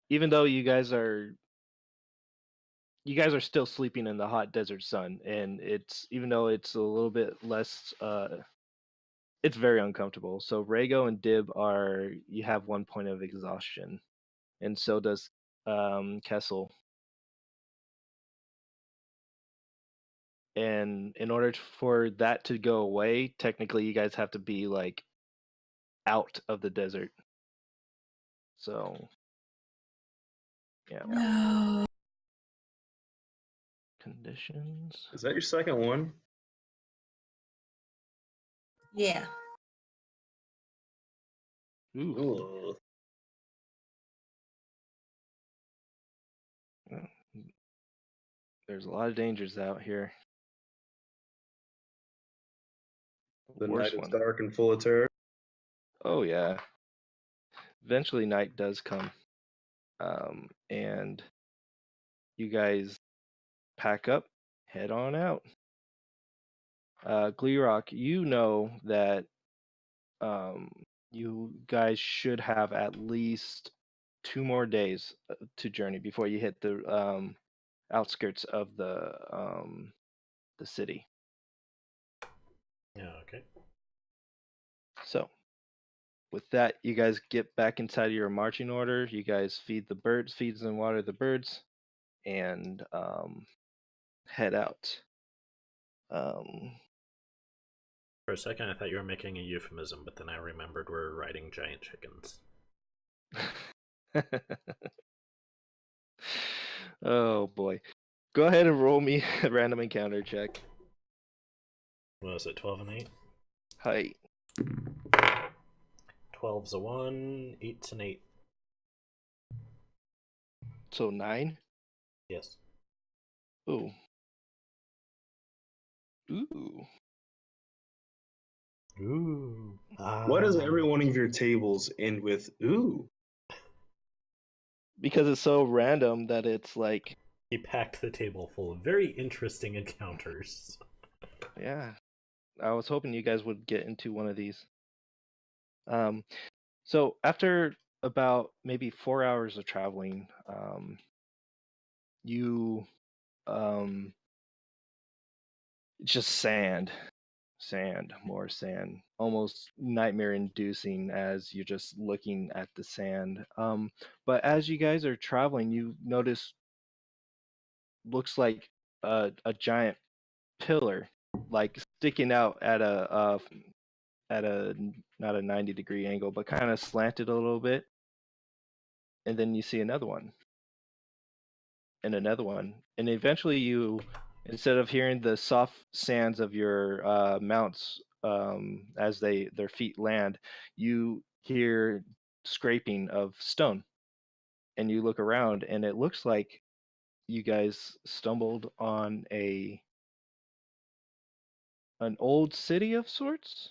even though you guys are still sleeping in the hot desert sun, and even though it's a little bit less it's very uncomfortable. So Rego and Dib you have 1 point of exhaustion, and so does Kessel. And in order for that to go away, technically you guys have to be like out of the desert. So yeah. No. Conditions. Is that your second one? Yeah. Ooh. Ugh. There's a lot of dangers out here. The Worst night is one. dark and full of terror. Oh yeah. Eventually night does come. And you guys pack up, head on out. Gleerock, you know that you guys should have at least 2 more days to journey before you hit the outskirts of the city. Yeah, okay. So, with that, you guys get back inside of your marching order. You guys feed the birds, feeds and water the birds, and head out. For a second, I thought you were making a euphemism, but then I remembered we're riding giant chickens. Oh boy. Go ahead and roll me a random encounter check. What was it, 12 and 8? Height. 12's a 1, 8's an 8. So 9? Yes. Ooh. Ooh. Ooh. Why does every one of your tables end with ooh? Because it's so random that it's like, He packed the table full of very interesting encounters. yeah. I was hoping you guys would get into one of these. So after about maybe 4 hours of traveling, you just sand, more sand, almost nightmare inducing as you're just looking at the sand. But as you guys are traveling, you notice looks like a giant pillar, like sticking out at a not a 90-degree angle, but kind of slanted a little bit. And then you see another one and another one, and eventually you, instead of hearing the soft sands of your mounts as their feet land, you hear scraping of stone, and you look around, and it looks like you guys stumbled on an old city of sorts.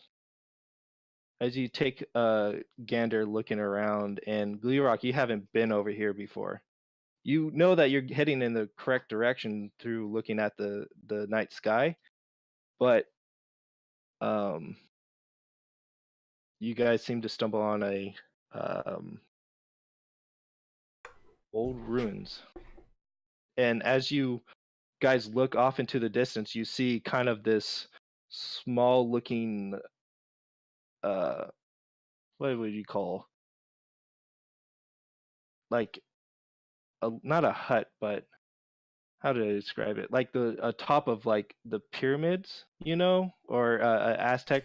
As you take a gander looking around, and Gleerock, you haven't been over here before. You know that you're heading in the correct direction through looking at the night sky, but you guys seem to stumble on a old ruins. And as you guys look off into the distance, you see kind of this small looking what would you call, like not a hut, but how do I describe it? Like the top of like the pyramids, or Aztec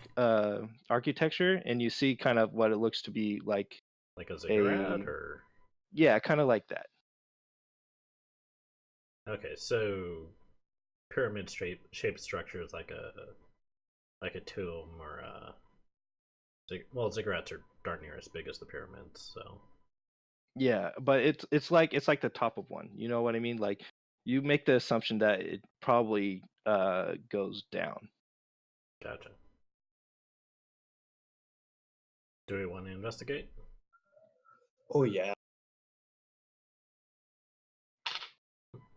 architecture, and you see kind of what it looks to be like Like a ziggurat, a, or? yeah, kind of like that. Okay, so pyramid shaped structure is like a tomb or a well, ziggurats are darn near as big as the pyramids, so Yeah, but it's like the top of one. You know what I mean? Like you make the assumption that it probably goes down. gotcha. Do we want to investigate? Oh yeah.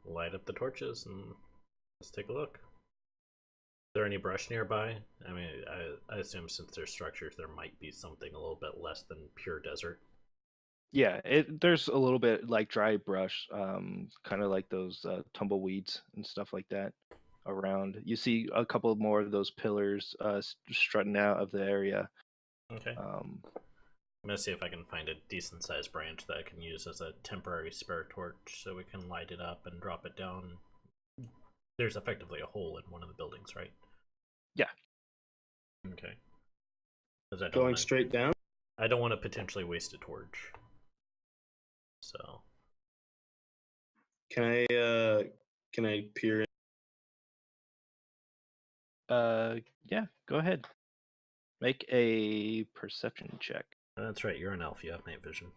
Light up the torches and let's take a look. Is there any brush nearby? I mean, I assume since there's structures, there might be something a little bit less than pure desert. Yeah, there's a little bit like dry brush, kind of like those tumbleweeds and stuff like that around. You see a couple more of those pillars strutting out of the area. Okay. Um, I'm gonna see if I can find a decent sized branch that I can use as a temporary spare torch so we can light it up and drop it down. There's effectively a hole in one of the buildings, right? yeah. Okay. Because Going straight down? I don't want to potentially waste a torch. So Can I peer in? Yeah, go ahead. Make a perception check. that's right, you're an elf, you have night vision.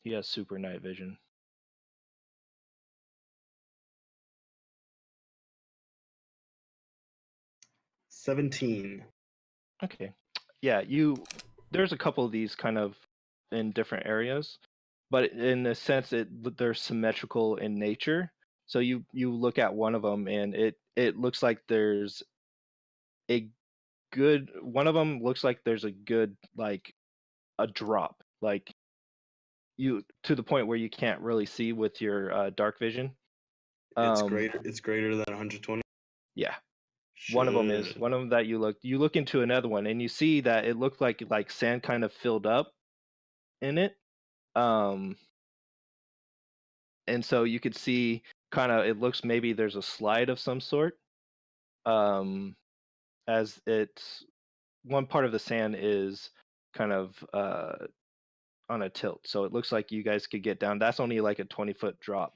He has super night vision. 17. Okay. Yeah, there's a couple of these kind of in different areas, but in a sense they're symmetrical in nature. So you look at one of them and it looks like there's a good. One of them looks like there's a good like a drop, like you to the point where you can't really see with your dark vision. It's greater. It's greater than 120. Yeah. One of them is Shit. one of them that you look into another one and you see that it looked like sand kind of filled up in it. And so you could see kind of it looks maybe there's a slide of some sort. As it's one part of the sand is kind of on a tilt. So it looks like you guys could get down. That's only like a 20-foot drop.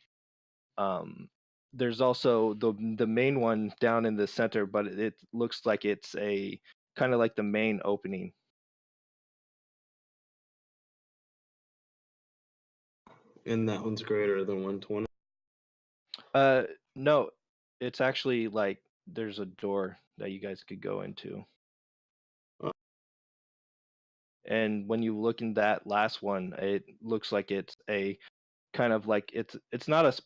There's also the main one down in the center, but it looks like it's a kind of like the main opening. And that one's greater than 120. No, it's actually like there's a door that you guys could go into. Oh. And when you look in that last one, it looks like it's a kind of like it's not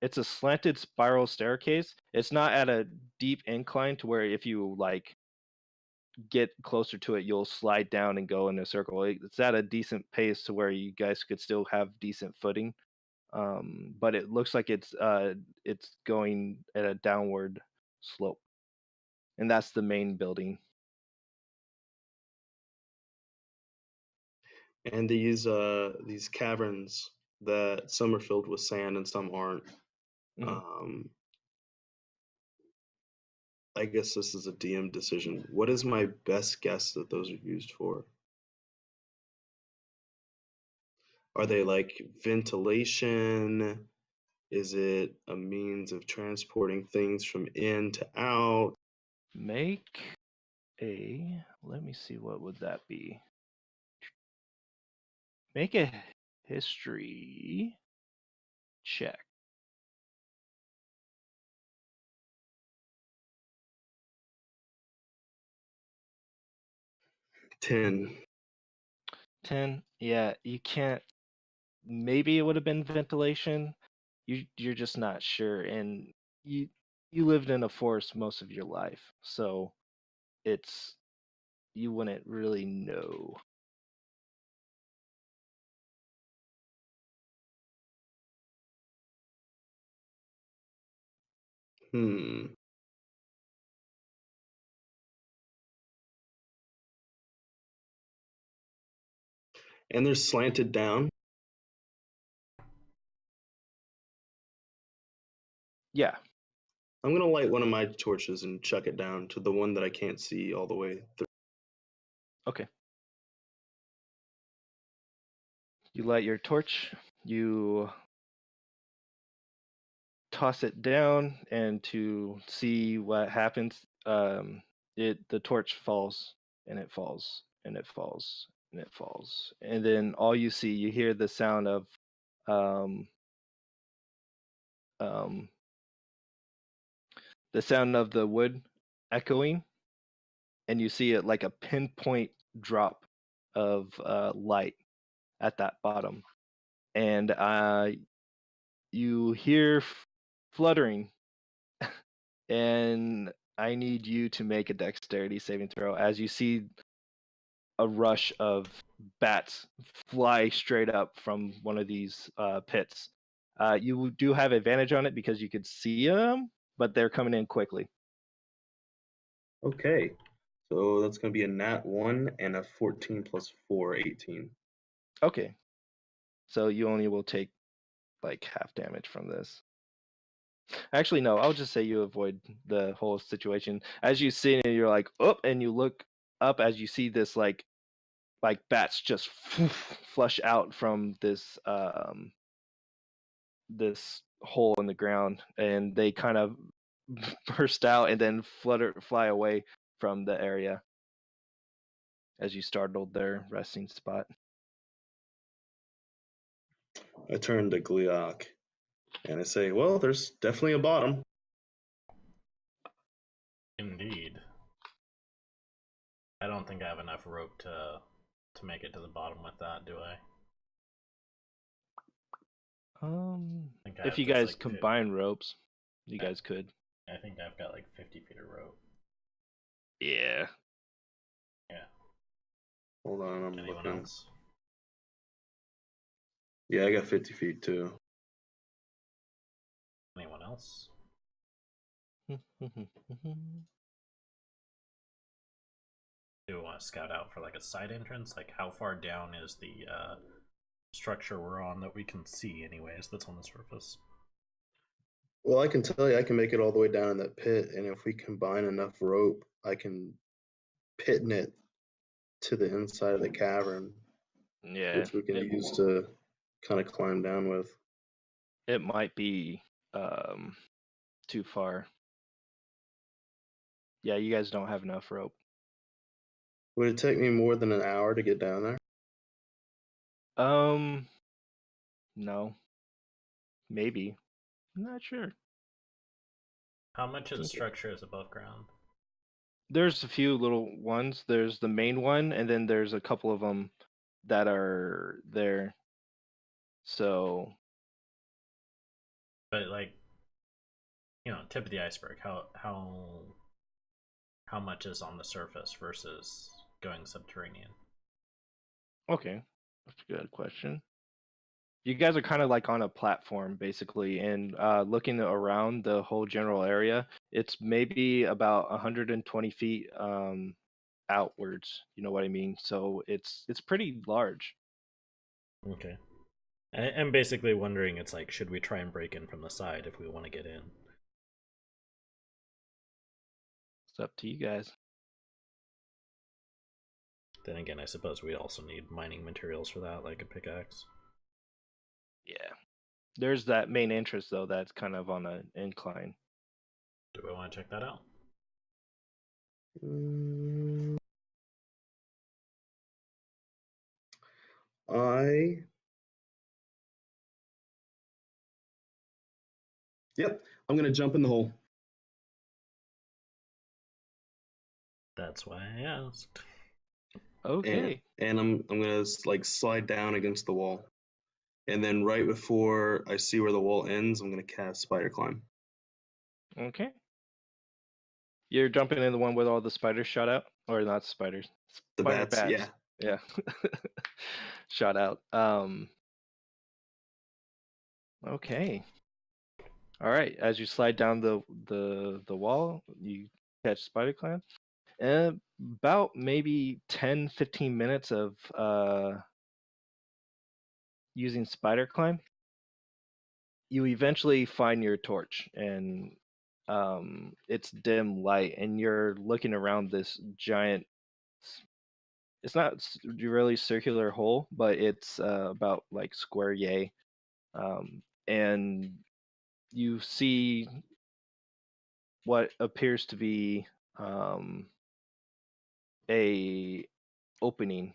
it's a slanted spiral staircase. It's not at a deep incline to where if you like get closer to it, you'll slide down and go in a circle. It's at a decent pace to where you guys could still have decent footing. But it looks like it's going at a downward slope, and that's the main building. And these caverns that some are filled with sand and some aren't. Mhm. I guess this is a DM decision. What is my best guess that those are used for? Are they like ventilation? Is it a means of transporting things from in to out? Make let me see, what would that be? Make a history check. Ten. 10. Yeah, you can't. Maybe it would have been ventilation. You're just not sure, and you lived in a forest most of your life, so it's you wouldn't really know. Hmm. And they're slanted down. Yeah. I'm gonna light one of my torches and chuck it down to the one that I can't see all the way through. Okay. You light your torch. You toss it down, and to see what happens, the torch falls, and it falls, and it falls, and it falls, and then all you see, you hear the sound of um, um, the sound of the wood echoing, and you see it like a pinpoint drop of light at that bottom, and you hear fluttering, and I need you to make a dexterity saving throw as you see a rush of bats fly straight up from one of these pits. You do have advantage on it because you could see them, but they're coming in quickly. Okay. So that's gonna be a nat 1 and a 14 plus 4, 18. Okay, so you only will take like half damage from this. Actually, no, I'll just say you avoid the whole situation. As you see it, you're like, oh, and you look up as you see this like bats just flush out from this hole in the ground, and they kind of burst out and then fly away from the area as you startled their resting spot. I turn to Gliok and I say, well, there's definitely a bottom. Indeed. I don't think I have enough rope to make it to the bottom with that, do I? I think I If have you just guys like combine ropes, you guys could. I think I've got like 50 feet of rope. Yeah. Yeah. Hold on, I'm Anyone looking. else? Yeah, I got 50 feet too. Anyone else? Do we want to scout out for like a side entrance? Like, how far down is the structure we're on that we can see, anyways, that's on the surface? Well, I can tell you, I can make it all the way down in that pit, and if we combine enough rope, I can pin it to the inside of the cavern, Yeah. which we can use to kind of climb down with. It might be too far. Yeah, you guys don't have enough rope. Would it take me more than an hour to get down there? No. Maybe. I'm not sure. How much of the Think it- structure is above ground? There's a few little ones. There's the main one, and then there's a couple of them that are there. So, But like, tip of the iceberg. How much is on the surface versus going subterranean? okay. That's a good question. You guys are kind of like on a platform, basically, and looking around the whole general area, it's maybe about 120 feet outwards. You know what I mean? So it's pretty large. Okay. I'm basically wondering, it's like, should we try and break in from the side if we want to get in? It's up to you guys. Then again, I suppose we also need mining materials for that, like a pickaxe. Yeah. There's that main entrance though that's kind of on an incline. Do we want to check that out? Mm, I. Yep, I'm gonna jump in the hole. That's why I asked. Okay. And I'm gonna like slide down against the wall, and then right before I see where the wall ends, I'm gonna cast spider climb. Okay. You're jumping in the one with all the spiders shot out, or not spiders, The spider bats, bats. yeah. Yeah. Shot out. Okay. All right. As you slide down the wall, you catch spider climb. And about maybe 10-15 minutes of using spider climb, you eventually find your torch, and it's dim light, and you're looking around this giant. It's not really circular hole, but it's about like square yay, and you see what appears to be a opening.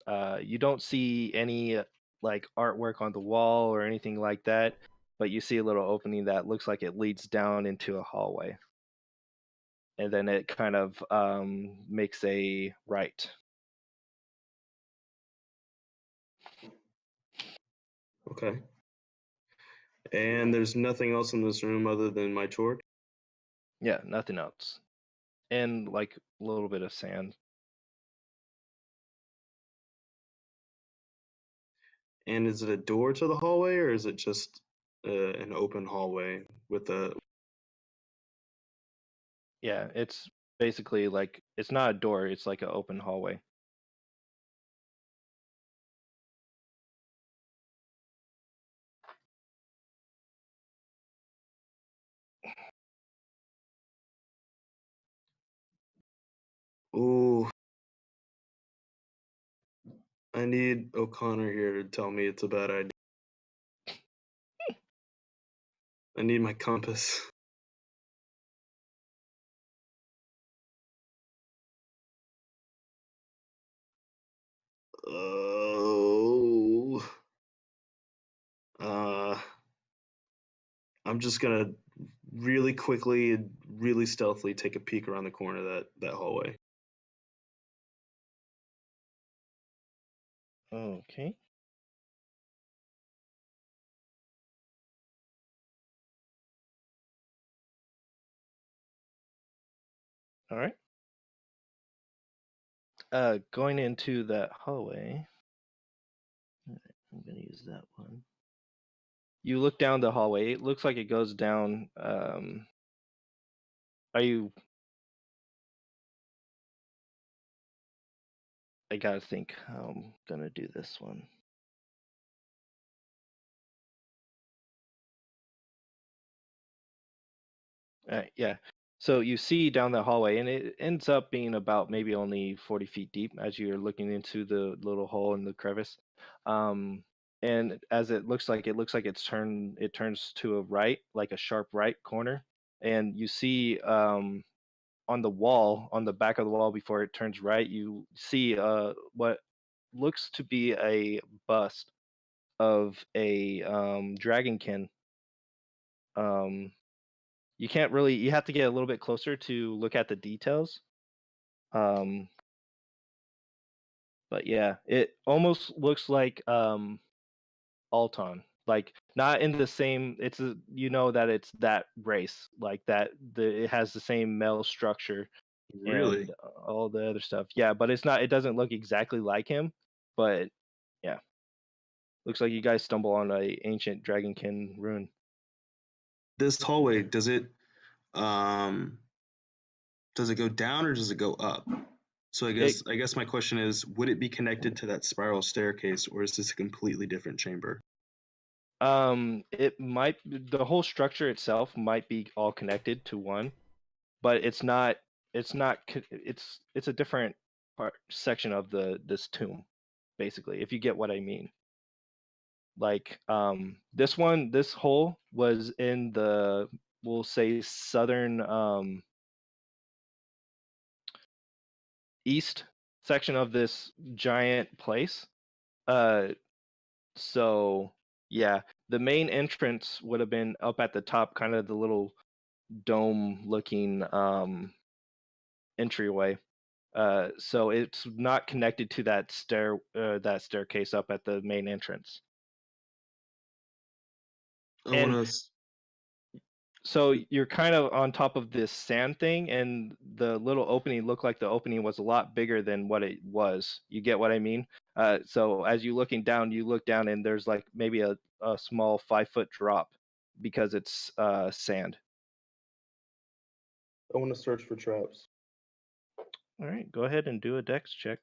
You don't see any like artwork on the wall or anything like that, but you see a little opening that looks like it leads down into a hallway, and then it kind of makes a right. Okay. And there's nothing else in this room other than my torch. Yeah, nothing else, and like a little bit of sand. And is it a door to the hallway, or is it just an open hallway with a? Yeah, it's basically like it's not a door; it's like an open hallway. Ooh, I need O'Connor here to tell me it's a bad idea. I need my compass. Oh. Uh, I'm just gonna really quickly and really stealthily take a peek around the corner of that hallway. Okay. All right. Going into that hallway. I'm gonna use that one. You look down the hallway. It looks like it goes down. Are you? I gotta think how I'm gonna do this one. Yeah. So you see down the hallway, and it ends up being about maybe only 40 feet deep as you're looking into the little hole in the crevice. Um, and as it looks like it turns to a right, like a sharp right corner, and you see on the wall, on the back of the wall before it turns right, you see what looks to be a bust of a dragonkin. Um, you can't really, you have to get a little bit closer to look at the details. Um, but yeah, it almost looks like Alton. Like not in the same, it's a, you know that it's that race, like that it has the same male structure Really? and all the other stuff. Yeah, but it's not, it doesn't look exactly like him, but yeah. Looks like you guys stumble on a ancient dragonkin rune. This hallway, um does it go down or does it go up? So It I guess my question is, would it be connected to that spiral staircase, or is this a completely different chamber? it might, the whole structure itself might be all connected to one, but it's a different section of this tomb, basically, if you get what I mean. Like this hole was in the, we'll say, southern east section of this giant place. Uh so yeah, the main entrance would have been up at the top, kind of the little dome looking entryway. So it's not connected to that staircase up at the main entrance. I And want to. so you're kind of on top of this sand thing, and the little opening looked like the opening was a lot bigger than what it was. You get what I mean? So as you look down, and there's like maybe a small 5 foot drop because it's sand. I want to search for traps. All right, go ahead and do a dex check.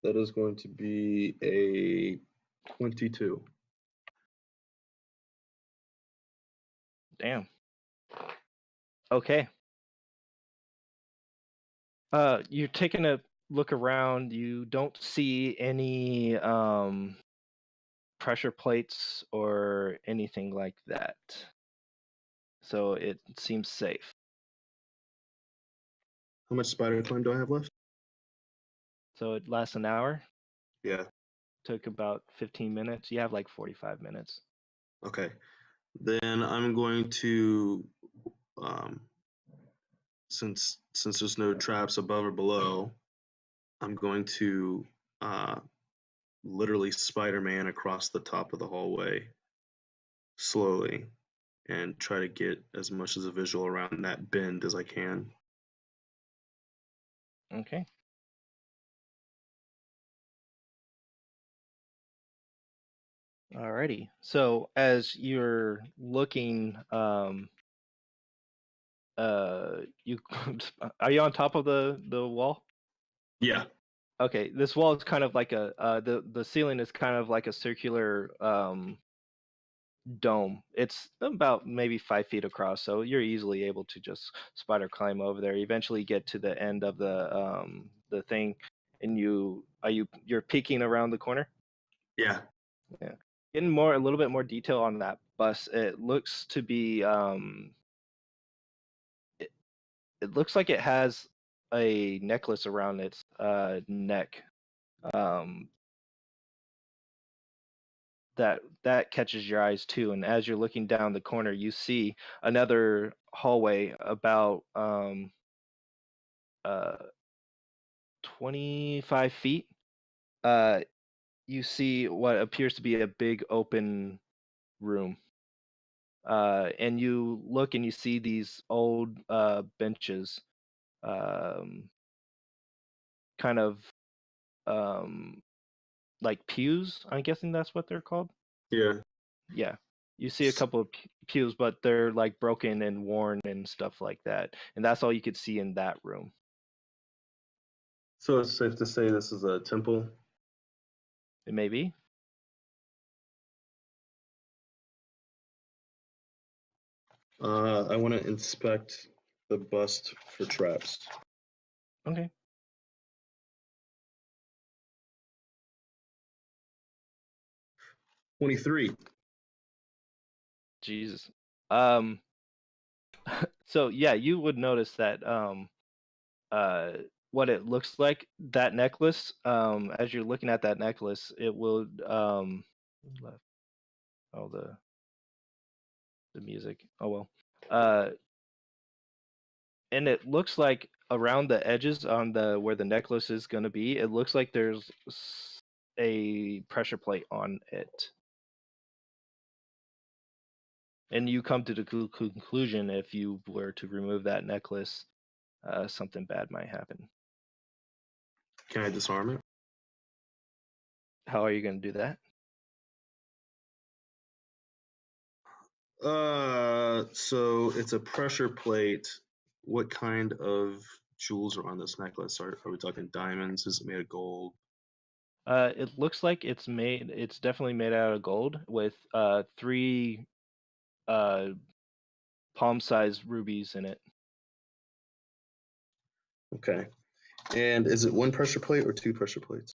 That is going to be a 22. Damn. Okay. You're taking a look around. You don't see any pressure plates or anything like that. So it seems safe. How much spider climb do I have left? So it lasts an hour. Yeah. Took about 15 minutes. You have like 45 minutes. Okay. Then I'm going to, um, since there's no traps above or below, I'm going to literally Spider-Man across the top of the hallway slowly and try to get as much as a visual around that bend as I can. Okay. Alrighty. So as you're looking, you are you on top of the wall? Yeah. Okay, this wall is kind of like the ceiling is kind of like a circular dome. It's about maybe 5 feet across, so you're easily able to just spider climb over there. Eventually get to the end of the thing, and you're peeking around the corner. Yeah. Yeah, getting a little bit more detail on that bus. It looks to be it looks like it has a necklace around its neck. Um, that catches your eyes too, and as you're looking down the corner you see another hallway about uh 25 feet. uh you see what appears to be a big open room. and you look and you see these old benches, um, kind of um, like pews. I'm guessing that's what they're called. Yeah. Yeah. You see a couple of pews, but they're like broken and worn and stuff like that. And that's all you could see in that room. So it's safe to say this is a temple. It may be. I want to inspect the bust for traps. Okay. 23. Jesus. Um so yeah, you would notice that uh what it looks like, that necklace, as you're looking at that necklace, it will left. Oh, the music. Oh well. Uh and it looks like around the edges on the where the necklace is going to be, it looks like there's a pressure plate on it. And you come to the conclusion, if you were to remove that necklace, something bad might happen. Can I disarm it? How are you going to do that? So it's a pressure plate. What kind of jewels are on this necklace? Are we talking diamonds? Is it made of gold? It looks like it's definitely made out of gold with three uh, palm-sized rubies in it. Okay. And is it one pressure plate or two pressure plates?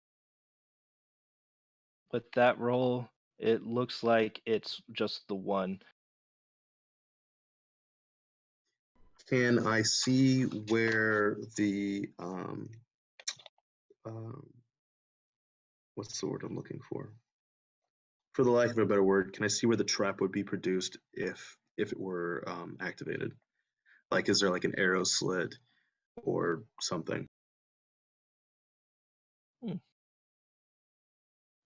With that roll, it looks like it's just the one. Can I see where the um, what's the word I'm looking for? For the lack of a better word, can I see where the trap would be produced if it were activated? Like, is there like an arrow slit or something? Hmm.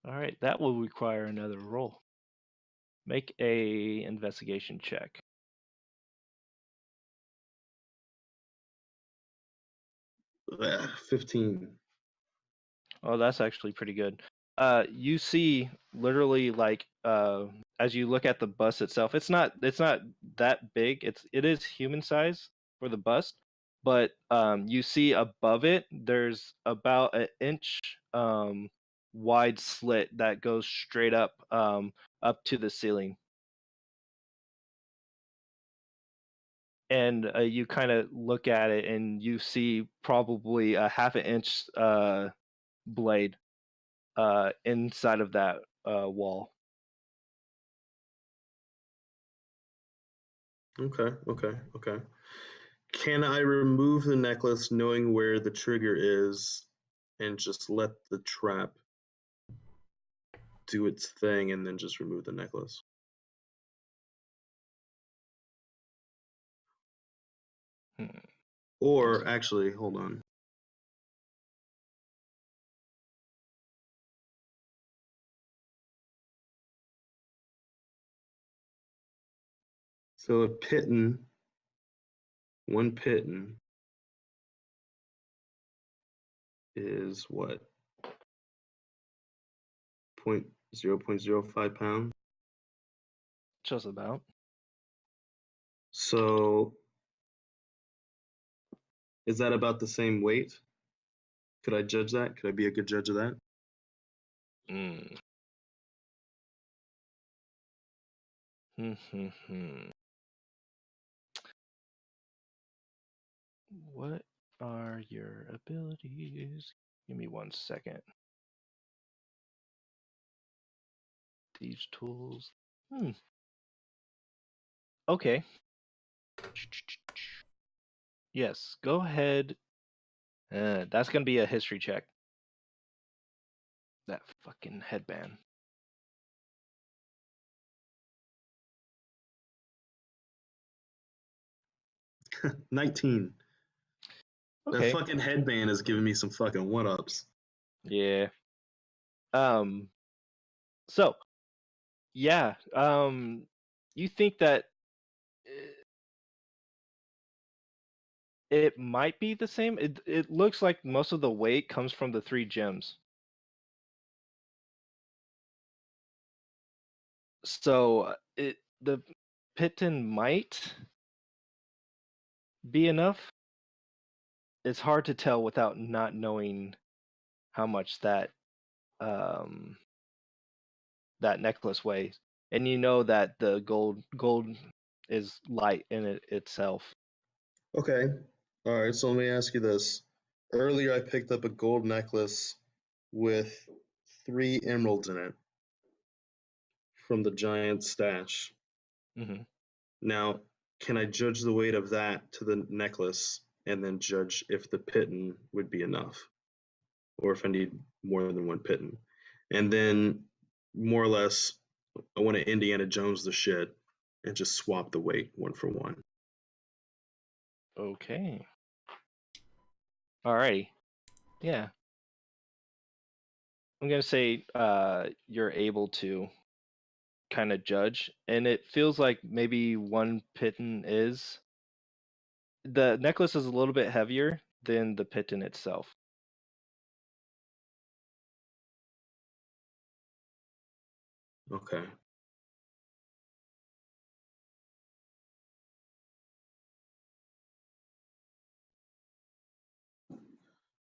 All right, that will require another roll. Make a investigation check. 15. Oh, that's actually pretty good. You see literally like as you look at the bust itself, it's not that big. It is human size for the bust, but you see above it there's about an inch wide slit that goes straight up to the ceiling. And you kind of look at it and you see probably a half an inch blade inside of that wall. Okay. Can I remove the necklace knowing where the trigger is and just let the trap do its thing and then just remove the necklace? Hmm. Or actually, hold on. So one piton is what? 0.05 pounds. Just about. So is that about the same weight? Could I judge that? Could I be a good judge of that? Mm. What are your abilities? Give me 1 second. These tools. Okay. Yes, go ahead. That's gonna be a history check. That fucking headband. – 19. The Okay. fucking headband is giving me some fucking one-ups. Yeah. So yeah, you think that It might be the same. It looks like most of the weight comes from the 3 gems. So the Piton might be enough. It's hard to tell without not knowing how much that that necklace weighs, and you know that the gold is light in it itself. Okay. All right. So let me ask you this. Earlier, I picked up a gold necklace with 3 emeralds in it from the giant stash. Hmm. Now, can I judge the weight of that to the necklace and then judge if the piton would be enough, or if I need more than 1 piton? And then, more or less, I want to Indiana Jones the shit and just swap the weight 1 for 1. Okay. Alrighty. Yeah. I'm gonna say you're able to kind of judge, and it feels like maybe 1 piton is. The necklace is a little bit heavier than the piton itself. Okay.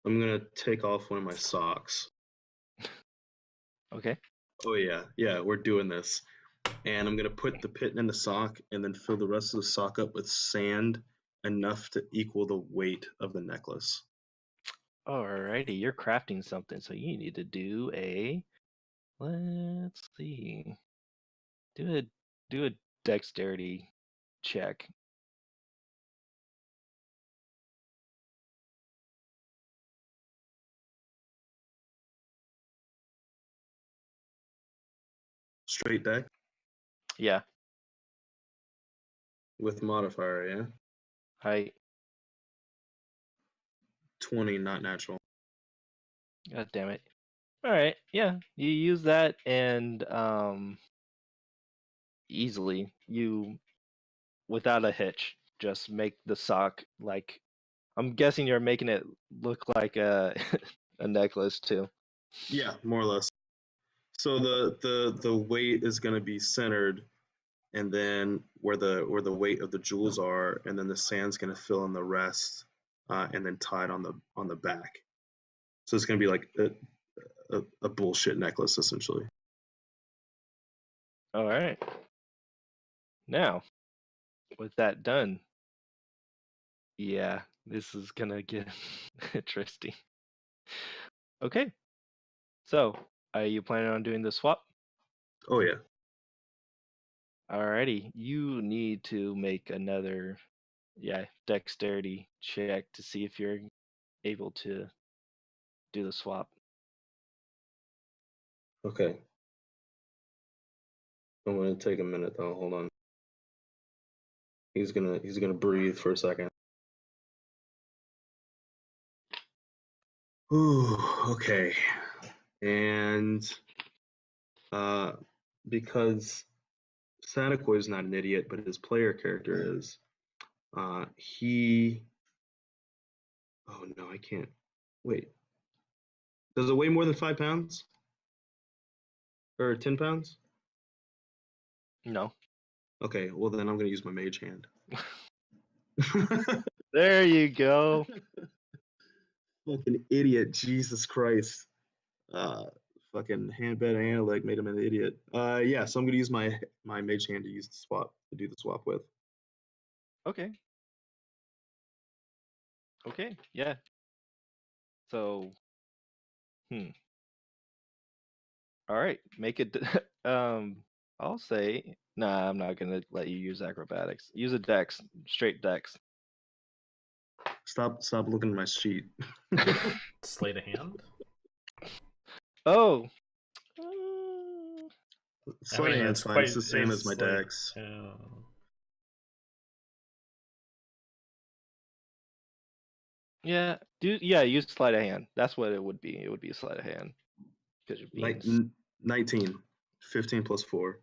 I'm gonna take off one of my socks. Okay. Oh yeah, we're doing this. And I'm gonna put the piton in the sock and then fill the rest of the sock up with sand enough to equal the weight of the necklace. Alrighty, you're crafting something, so you need to do a. Let's see. Do a dexterity check. Straight deck Yeah. with modifier, yeah? I. 20, not natural. God damn it. All right. Yeah, you use that, and easily you, without a hitch, just make the sock like. I'm guessing you're making it look like a a necklace too. Yeah, more or less. So the weight is gonna be centered, and then where the weight of the jewels are, and then the sand's gonna fill in the rest, and then tied on the back. So it's gonna be like a bullshit necklace essentially. All right. Now, with that done, yeah, this is gonna get interesting. Okay. So, are you planning on doing the swap? Oh yeah. Alrighty. You need to make another, dexterity check to see if you're able to do the swap. Okay. I'm gonna take a minute though. Hold on. He's gonna breathe for a second. Ooh, okay. And uh, because Sanakoy is not an idiot, but his player character is, he. Oh no, I can't. Wait. Does it weigh more than 5 pounds or 10 pounds? No. Okay, well then I'm gonna use my mage hand. There you go. Fucking idiot, Jesus Christ. Uh, fucking handbed and analog made him an idiot. Yeah, so I'm gonna use my mage hand to do the swap with. Okay. Okay. Yeah. So, all right. Make it. I'll say. Nah, I'm not gonna let you use acrobatics. Use a dex, straight dex. Stop looking at my sheet. Sleight of hand? Oh. Sleight of hand's It's fine. quite. It's the same as It's my like, dex. Yeah. Use sleight of hand. That's what it would be. It would be a sleight of hand because you're being. 19. 15 plus 4.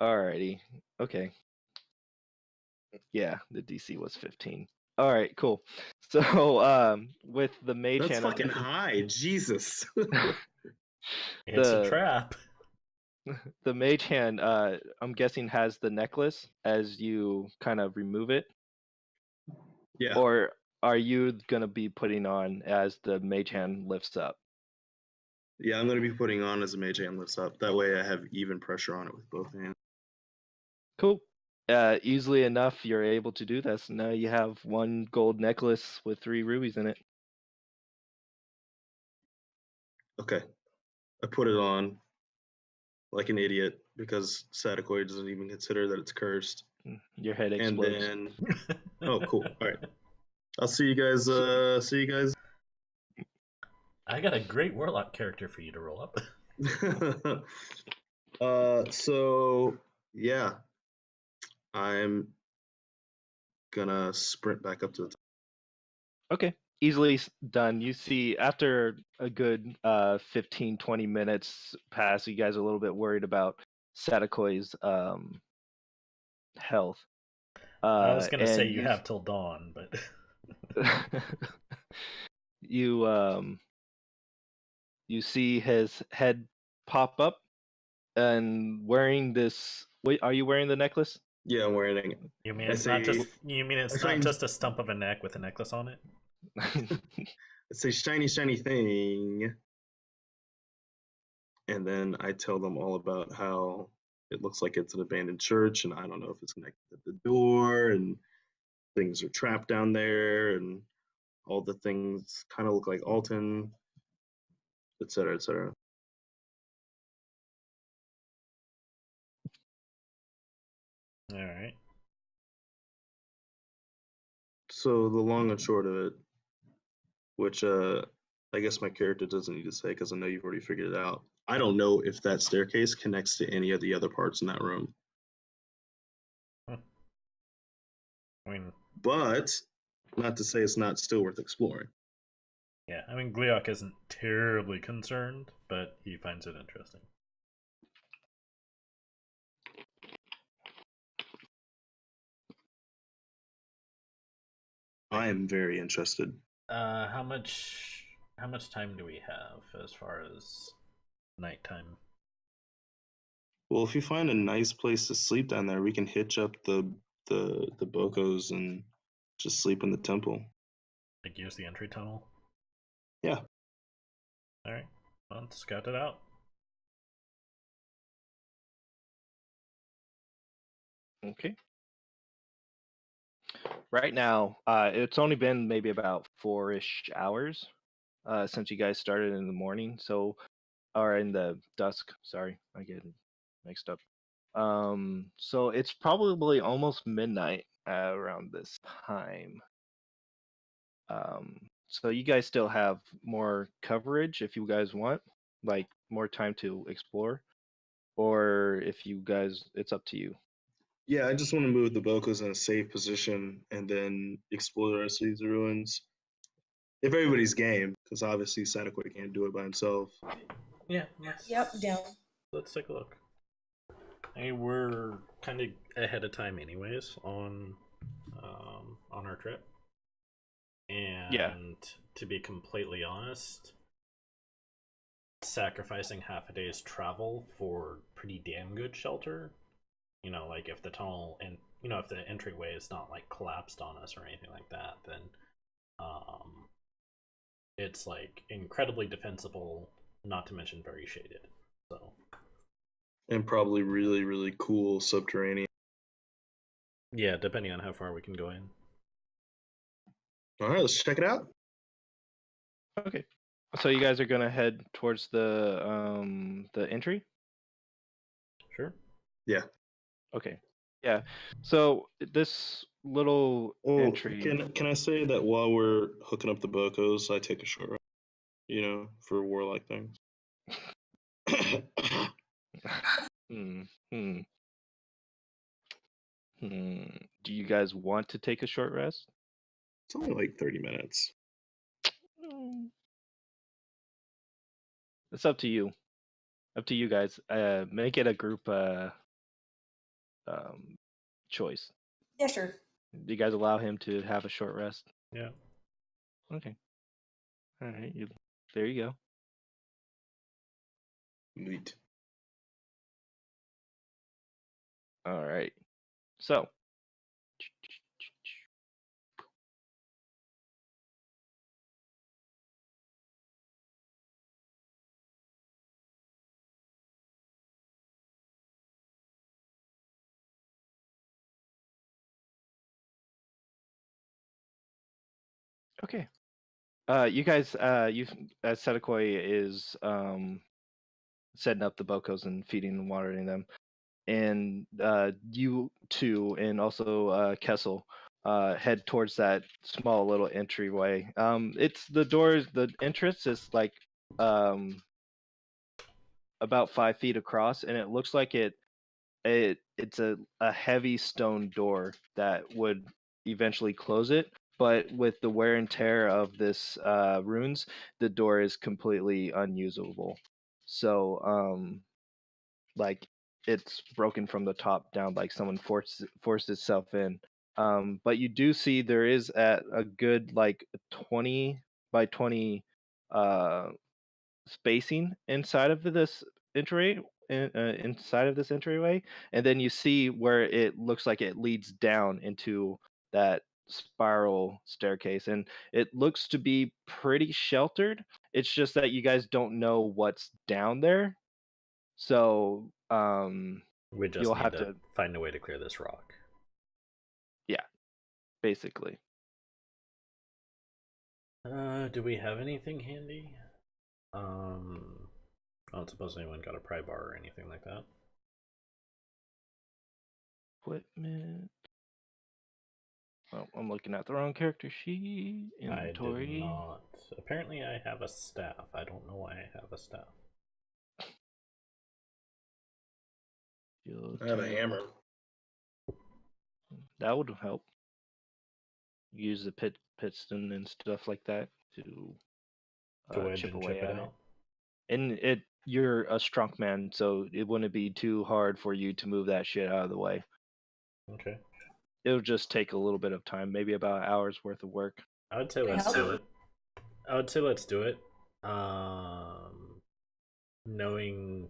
Alrighty. Okay. Yeah, the DC was 15. All right, cool. So, with the mage That's hand, fucking high. Jesus. It's a the trap. the mage hand, I'm guessing has the necklace as you kind of remove it, Yeah. or are you gonna be putting on as the mage hand lifts up? Yeah, I'm going to be putting on as a mage hand lifts up. That way I have even pressure on it with both hands. Cool. Easily enough, you're able to do this. Now you have one gold necklace with 3 rubies in it. Okay. I put it on like an idiot because Sadakoi doesn't even consider that it's cursed. Your head And explodes. then, oh, cool. All right. I'll see you guys. See you guys. I got a great warlock character for you to roll up. So yeah, I'm gonna sprint back up to the top. Okay, easily done. You see, after a good 15, 20 minutes pass, you guys are a little bit worried about Sadakoi's health. I was gonna say And you have till dawn, but you you see his head pop up and wearing this. Wait, are you wearing the necklace? Yeah, I'm wearing it. you mean I it's not say- just I find- just a stump of a neck with a necklace on it? It's a shiny, shiny thing. And then I tell them all about how it looks like it's an abandoned church, and I don't know if it's connected to the door, and things are trapped down there, and all the things kind of look like Alton, etc., etc. All right. So the long and short of it, which I guess my character doesn't need to say because I know you've already figured it out. I don't know if that staircase connects to any of the other parts in that room. I mean, But not to say it's not still worth exploring. yeah. I mean, Gliok isn't terribly concerned, but he finds it interesting. I am very interested. How much time do we have as far as nighttime? Well, if you find a nice place to sleep down there, we can hitch up the bocos and just sleep in the temple. Like use the entry tunnel? Yeah. All right. Well, let's scout it out. Okay. Right now, it's only been maybe about 4-ish hours since you guys started in the morning. So, or in the dusk. Sorry, I get it mixed up. So it's probably almost midnight around this time. So you guys still have more coverage if you guys want, like more time to explore, or if you guys, it's up to you. Yeah, I just want to move the bocos in a safe position and then explore the rest of these ruins. If everybody's game, because obviously Sadakoi can't do it by himself. Yeah. Yep, down. Let's take a look. I mean, we're kind of ahead of time, anyways, on our trip. And Yeah. to be completely honest, sacrificing half a day's travel for pretty damn good shelter, you know, like if the tunnel and if the entryway is not like collapsed on us or anything like that, then it's like incredibly defensible, not to mention very shaded. So And probably really, really cool subterranean. yeah, depending on how far we can go in. All right, let's check it out. Okay. So you guys are gonna head towards the entry? Sure. Yeah. Okay. Yeah. So this little entry. Can I say that while we're hooking up the bocos, I take a short rest, for warlike things? Hmm. Hmm. Hmm. Do you guys want to take a short rest? It's only like 30 minutes. It's up to you. Up to you guys. Make it a group choice. Yeah, sure. Do you guys allow him to have a short rest? Yeah. Okay. All right. There you go. Neat. All right. So. Okay. You guys, Setakoi is setting up the bocos and feeding and watering them, and you two and also Kessel head towards that small little entryway. It's the doors. The entrance is like about 5 feet across, and it looks like it's a heavy stone door that would eventually close it. But with the wear and tear of this runes, the door is completely unusable. So like it's broken from the top down, like someone forced itself in. But you do see there is at a good like 20 by 20 uh spacing inside of this inside of this entryway, and then you see where it looks like it leads down into that spiral staircase, and it looks to be pretty sheltered. It's just that you guys don't know what's down there, so We just you'll need have to to, find a way to clear this rock. yeah, basically. Do we have anything handy? I don't suppose anyone got a pry bar or anything like that. Equipment. Oh, I'm looking at the wrong character sheet. I did Inventory. not. Apparently, I have a staff. I don't know why I have a staff. I have a hammer. That would help. Use the piston and stuff like that to Go ahead chip and away chip it at it. out. And you're a strong man, so it wouldn't be too hard for you to move that shit out of the way. Okay. It'll just take a little bit of time, maybe about an hour's worth of work. I would say Can I let's help? do it. I would say let's do it. Knowing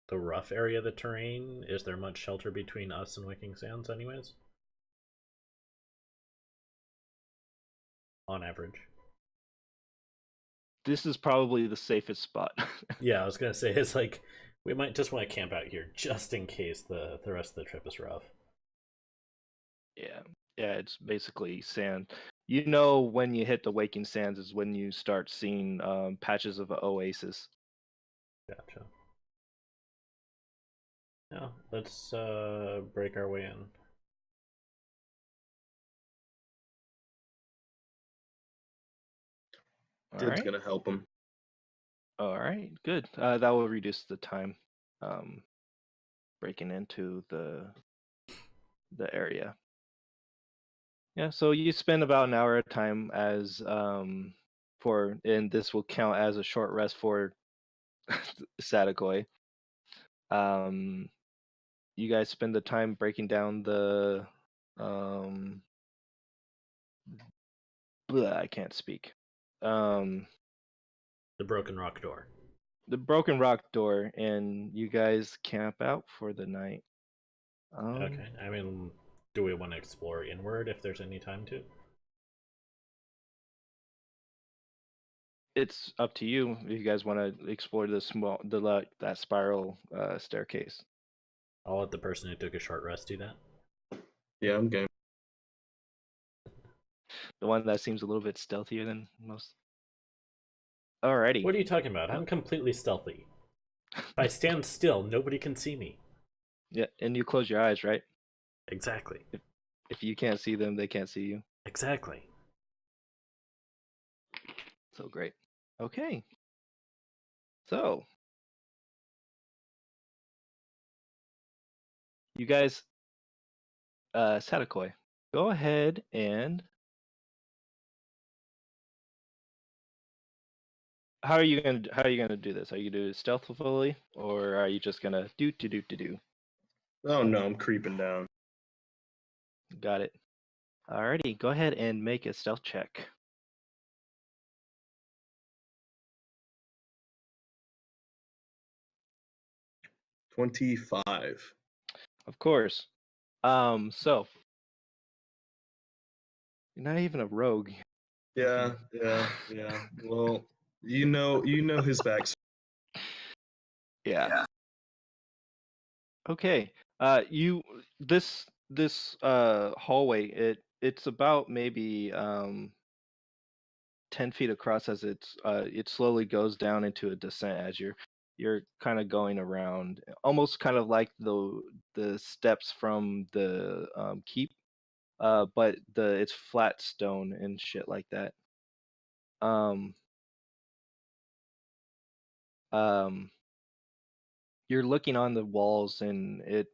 the rough area of the terrain, is there much shelter between us and Wicking Sands, anyways? On average. This is probably the safest spot. Yeah, I was gonna say it's like we might just want to camp out here just in case the rest of the trip is rough. Yeah. Yeah, it's basically sand. You know, when you hit the Waking Sands is when you start seeing patches of oasis. Gotcha. Yeah, let's break our way in. All Did's right. gonna help him. All right, good. That will reduce the time breaking into the area. Yeah, so you spend about an hour at a time as and this will count as a short rest for Sadakoi. You guys spend the time breaking down the I can't speak. The broken rock door. The broken rock door, and you guys camp out for the night. Okay. I mean, do we want to explore inward if there's any time to? It's up to you if you guys want to explore that spiral staircase. I'll let the person who took a short rest do that. Yeah, I'm game. The one that seems a little bit stealthier than most. Alrighty. What are you talking about? I'm completely stealthy. If I stand still, nobody can see me. Yeah, and you close your eyes, right? Exactly. If you can't see them, they can't see you. Exactly. So great. Okay. So you guys, Sadakoi, go ahead and how are you gonna do this? Are you gonna do it stealthily, or are you just gonna do? Oh no, I'm creeping down. Got it. Alrighty, go ahead and make a stealth check. 25. Of course. So you're not even a rogue. Yeah, yeah. Well, you know his backstory. Yeah. Okay. You this hallway it's about maybe 10 feet across as it slowly goes down into a descent as you're kind of going around, almost kind of like the steps from the keep, but it's flat stone and shit like that. Um, um, you're looking on the walls, and it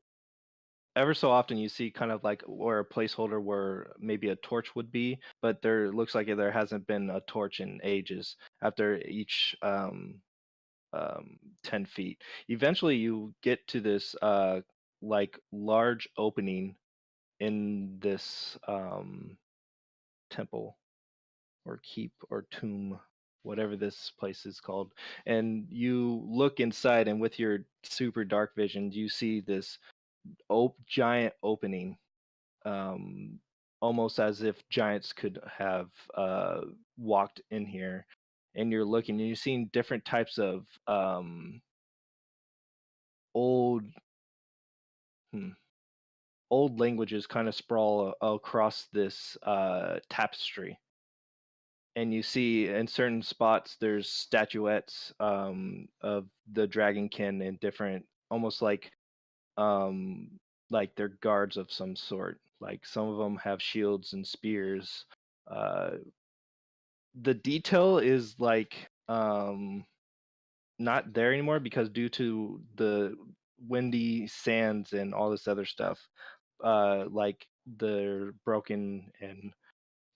ever so often you see kind of like where a placeholder where maybe a torch would be, but there looks like there hasn't been a torch in ages after each 10 feet. Eventually, you get to this like large opening in this temple or keep or tomb, whatever this place is called. And you look inside, and with your super dark vision, you see this giant opening, um, almost as if giants could have walked in here. And you're looking, and you're seeing different types of old hmm, old languages kind of sprawl across this tapestry. And you see in certain spots there's statuettes of the dragonkin in different, almost um, like they're guards of some sort. Like some of them have shields and spears. Uh, the detail is like not there anymore because due to the windy sands and all this other stuff, like they're broken and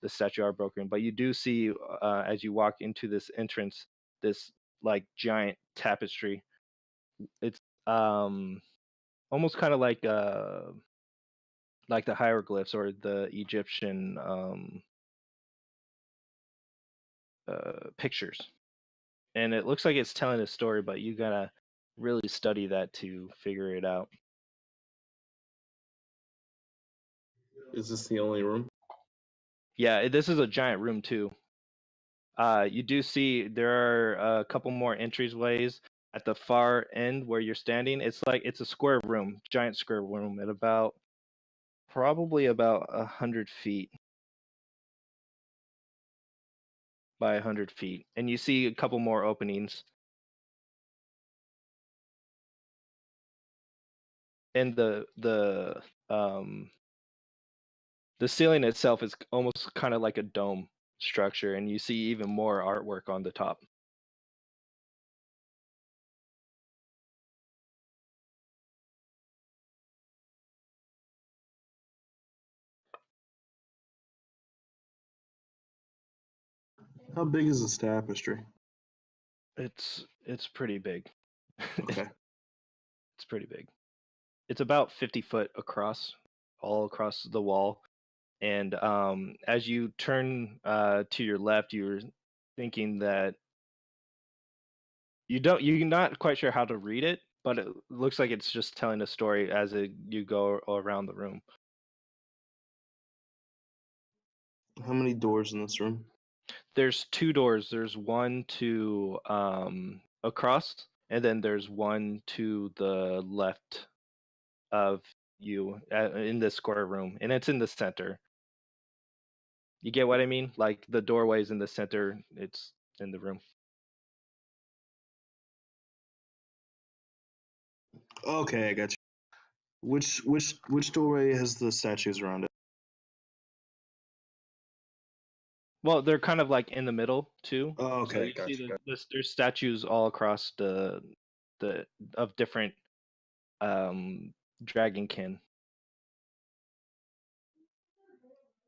the statue are broken. But you do see as you walk into this entrance, this like giant tapestry. It's almost kind of like the hieroglyphs or the Egyptian pictures, and it looks like it's telling a story, but you gotta really study that to figure it out. Is this the only room? Yeah, this is a giant room too. You do see there are a couple more entryways at the far end where you're standing. It's like it's a square room, giant square room at about probably about 100 feet by 100 feet, and you see a couple more openings. And the ceiling itself is almost kind of like a dome structure, and you see even more artwork on the top. How big is this tapestry? It's pretty big. Okay. It's pretty big. It's about 50 foot across, all across the wall. And as you turn to your left, you're thinking that you're not quite sure how to read it, but it looks like it's just telling a story as you go around the room. How many doors in this room? There's two doors. There's one to across, and then there's one to the left of you in this square room, and it's in the center. You get what I mean? Like the doorway's in the center. It's in the room. Okay, I got you. Which doorway has the statues around it? Well, they're kind of like in the middle too. Oh, So okay, you see gotcha. there's statues all across the of different um dragonkin.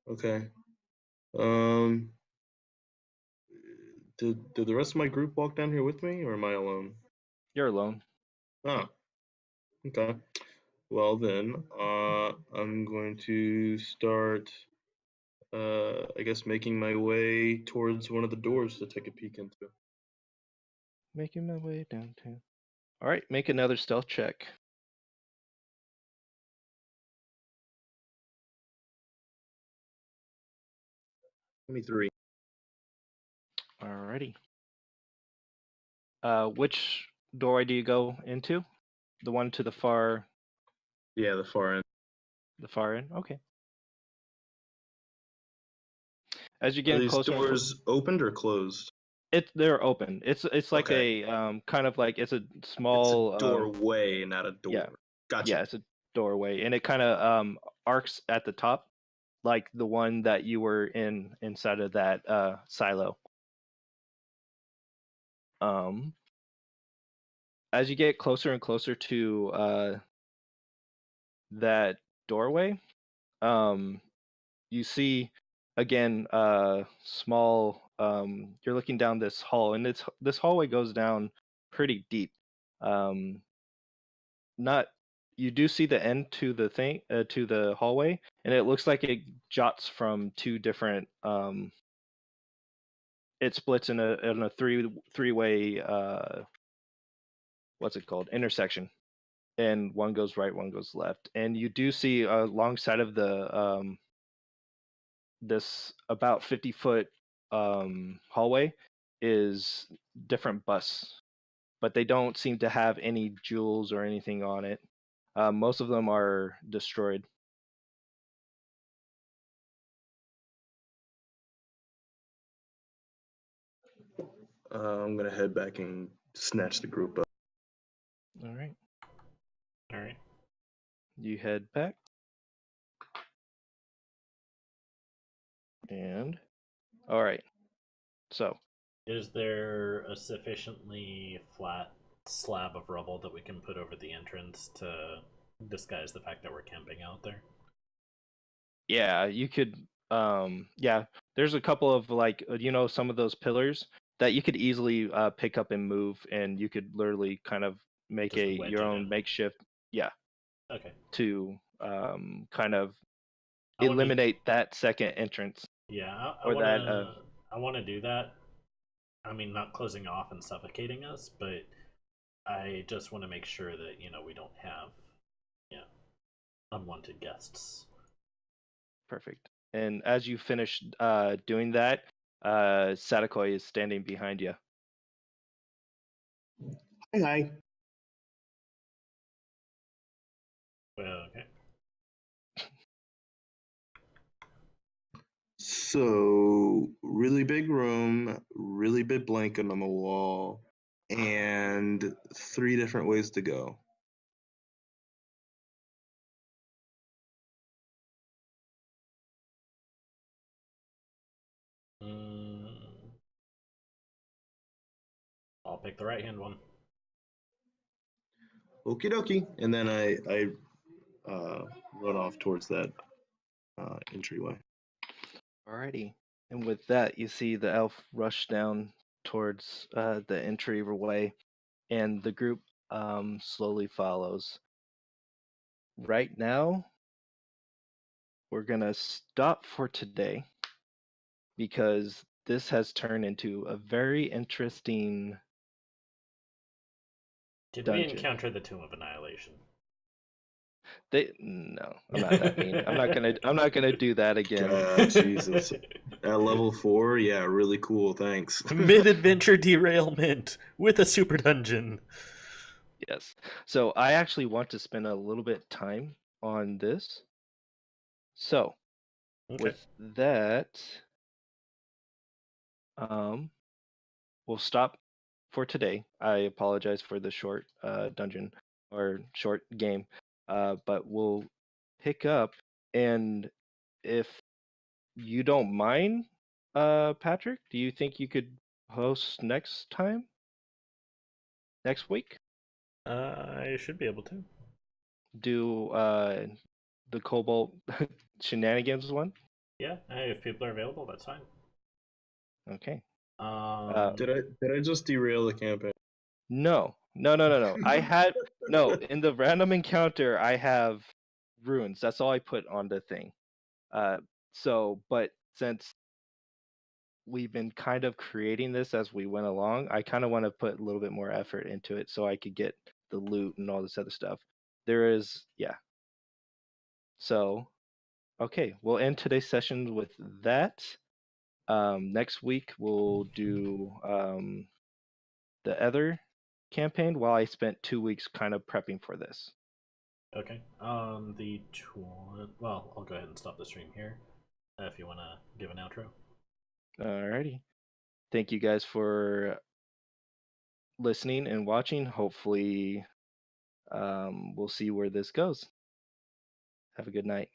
Okay. Um, did the rest of my group walk down here with me, or am I alone? You're alone. Oh, okay. Well then, I'm going to start I guess making my way towards one of the doors to take a peek into. Making my way downtown. All right, make another stealth check. 23. Alrighty. Which doorway do you go into? The one to the far Yeah, the far end. end? Okay. As you're Are getting these closer and doors opened or closed? they're open. It's like Okay. a kind of like it's a It's small a doorway, not a door. yeah. Gotcha. Yeah, it's a doorway, and it kind of arcs at the top, like the one that you were inside of that silo. As you get closer and closer to that doorway, you see again small. You're looking down this hall, and this hallway goes down pretty deep. Um, not You do see the end to the thing to the hallway, and it looks like it jots from two different it splits in a three-way what's it called, intersection, and one goes right, one goes left, and you do see alongside of the this about 50-foot hallway is different busts, but they don't seem to have any jewels or anything on it. Most of them are destroyed. I'm gonna head back and snatch the group up. All right. All right. You head back. And all right. So, Is there a sufficiently flat slab of rubble that we can put over the entrance to disguise the fact that we're camping out there? yeah, you could yeah, there's a couple of like some of those pillars that you could easily pick up and move, and you could literally kind of make Just wedge your it own in. makeshift, yeah, Okay. to kind of I wanna- eliminate that second entrance. Yeah, I Or that want to do that. I mean, not closing off and suffocating us, but I just want to make sure that we don't have, yeah, unwanted guests. perfect. And as you finish doing that, Sadakoi is standing behind you. Hi. Well, okay. So, really big room, really big blanket on the wall, and 3 different ways to go. I'll pick the right hand one. Okie dokie. And then I run off towards that entryway. Alrighty. And with that, you see the elf rush down towards the entryway, and the group slowly follows. Right now, we're going to stop for today because this has turned into a very interesting Did we dungeon. encounter the Tomb of Annihilation? No, I'm not that mean. I'm not gonna do that again. Jesus. At level 4, yeah, really cool. Thanks. Mid-adventure derailment with a super dungeon. Yes. So I actually want to spend a little bit time on this. So Okay. with that, we'll stop for today. I apologize for the short dungeon or short game, but we'll pick up. And if you don't mind, Patrick, do you think you could host next time? Next week? I should be able to. Do the Cobalt shenanigans one? Yeah, if people are available, that's fine. Okay. Did I just derail the campaign? No. I had in the random encounter I have runes. That's all I put on the thing. But since we've been kind of creating this as we went along, I kind of want to put a little bit more effort into it so I could get the loot and all this other stuff. There is, yeah. So, okay, we'll end today's session with that. Next week we'll do the other campaign while I spent 2 weeks kind of prepping for this. Okay. Well, I'll go ahead and stop the stream here. If you want to give an outro. Alrighty. Thank you guys for listening and watching. Hopefully, we'll see where this goes. Have a good night.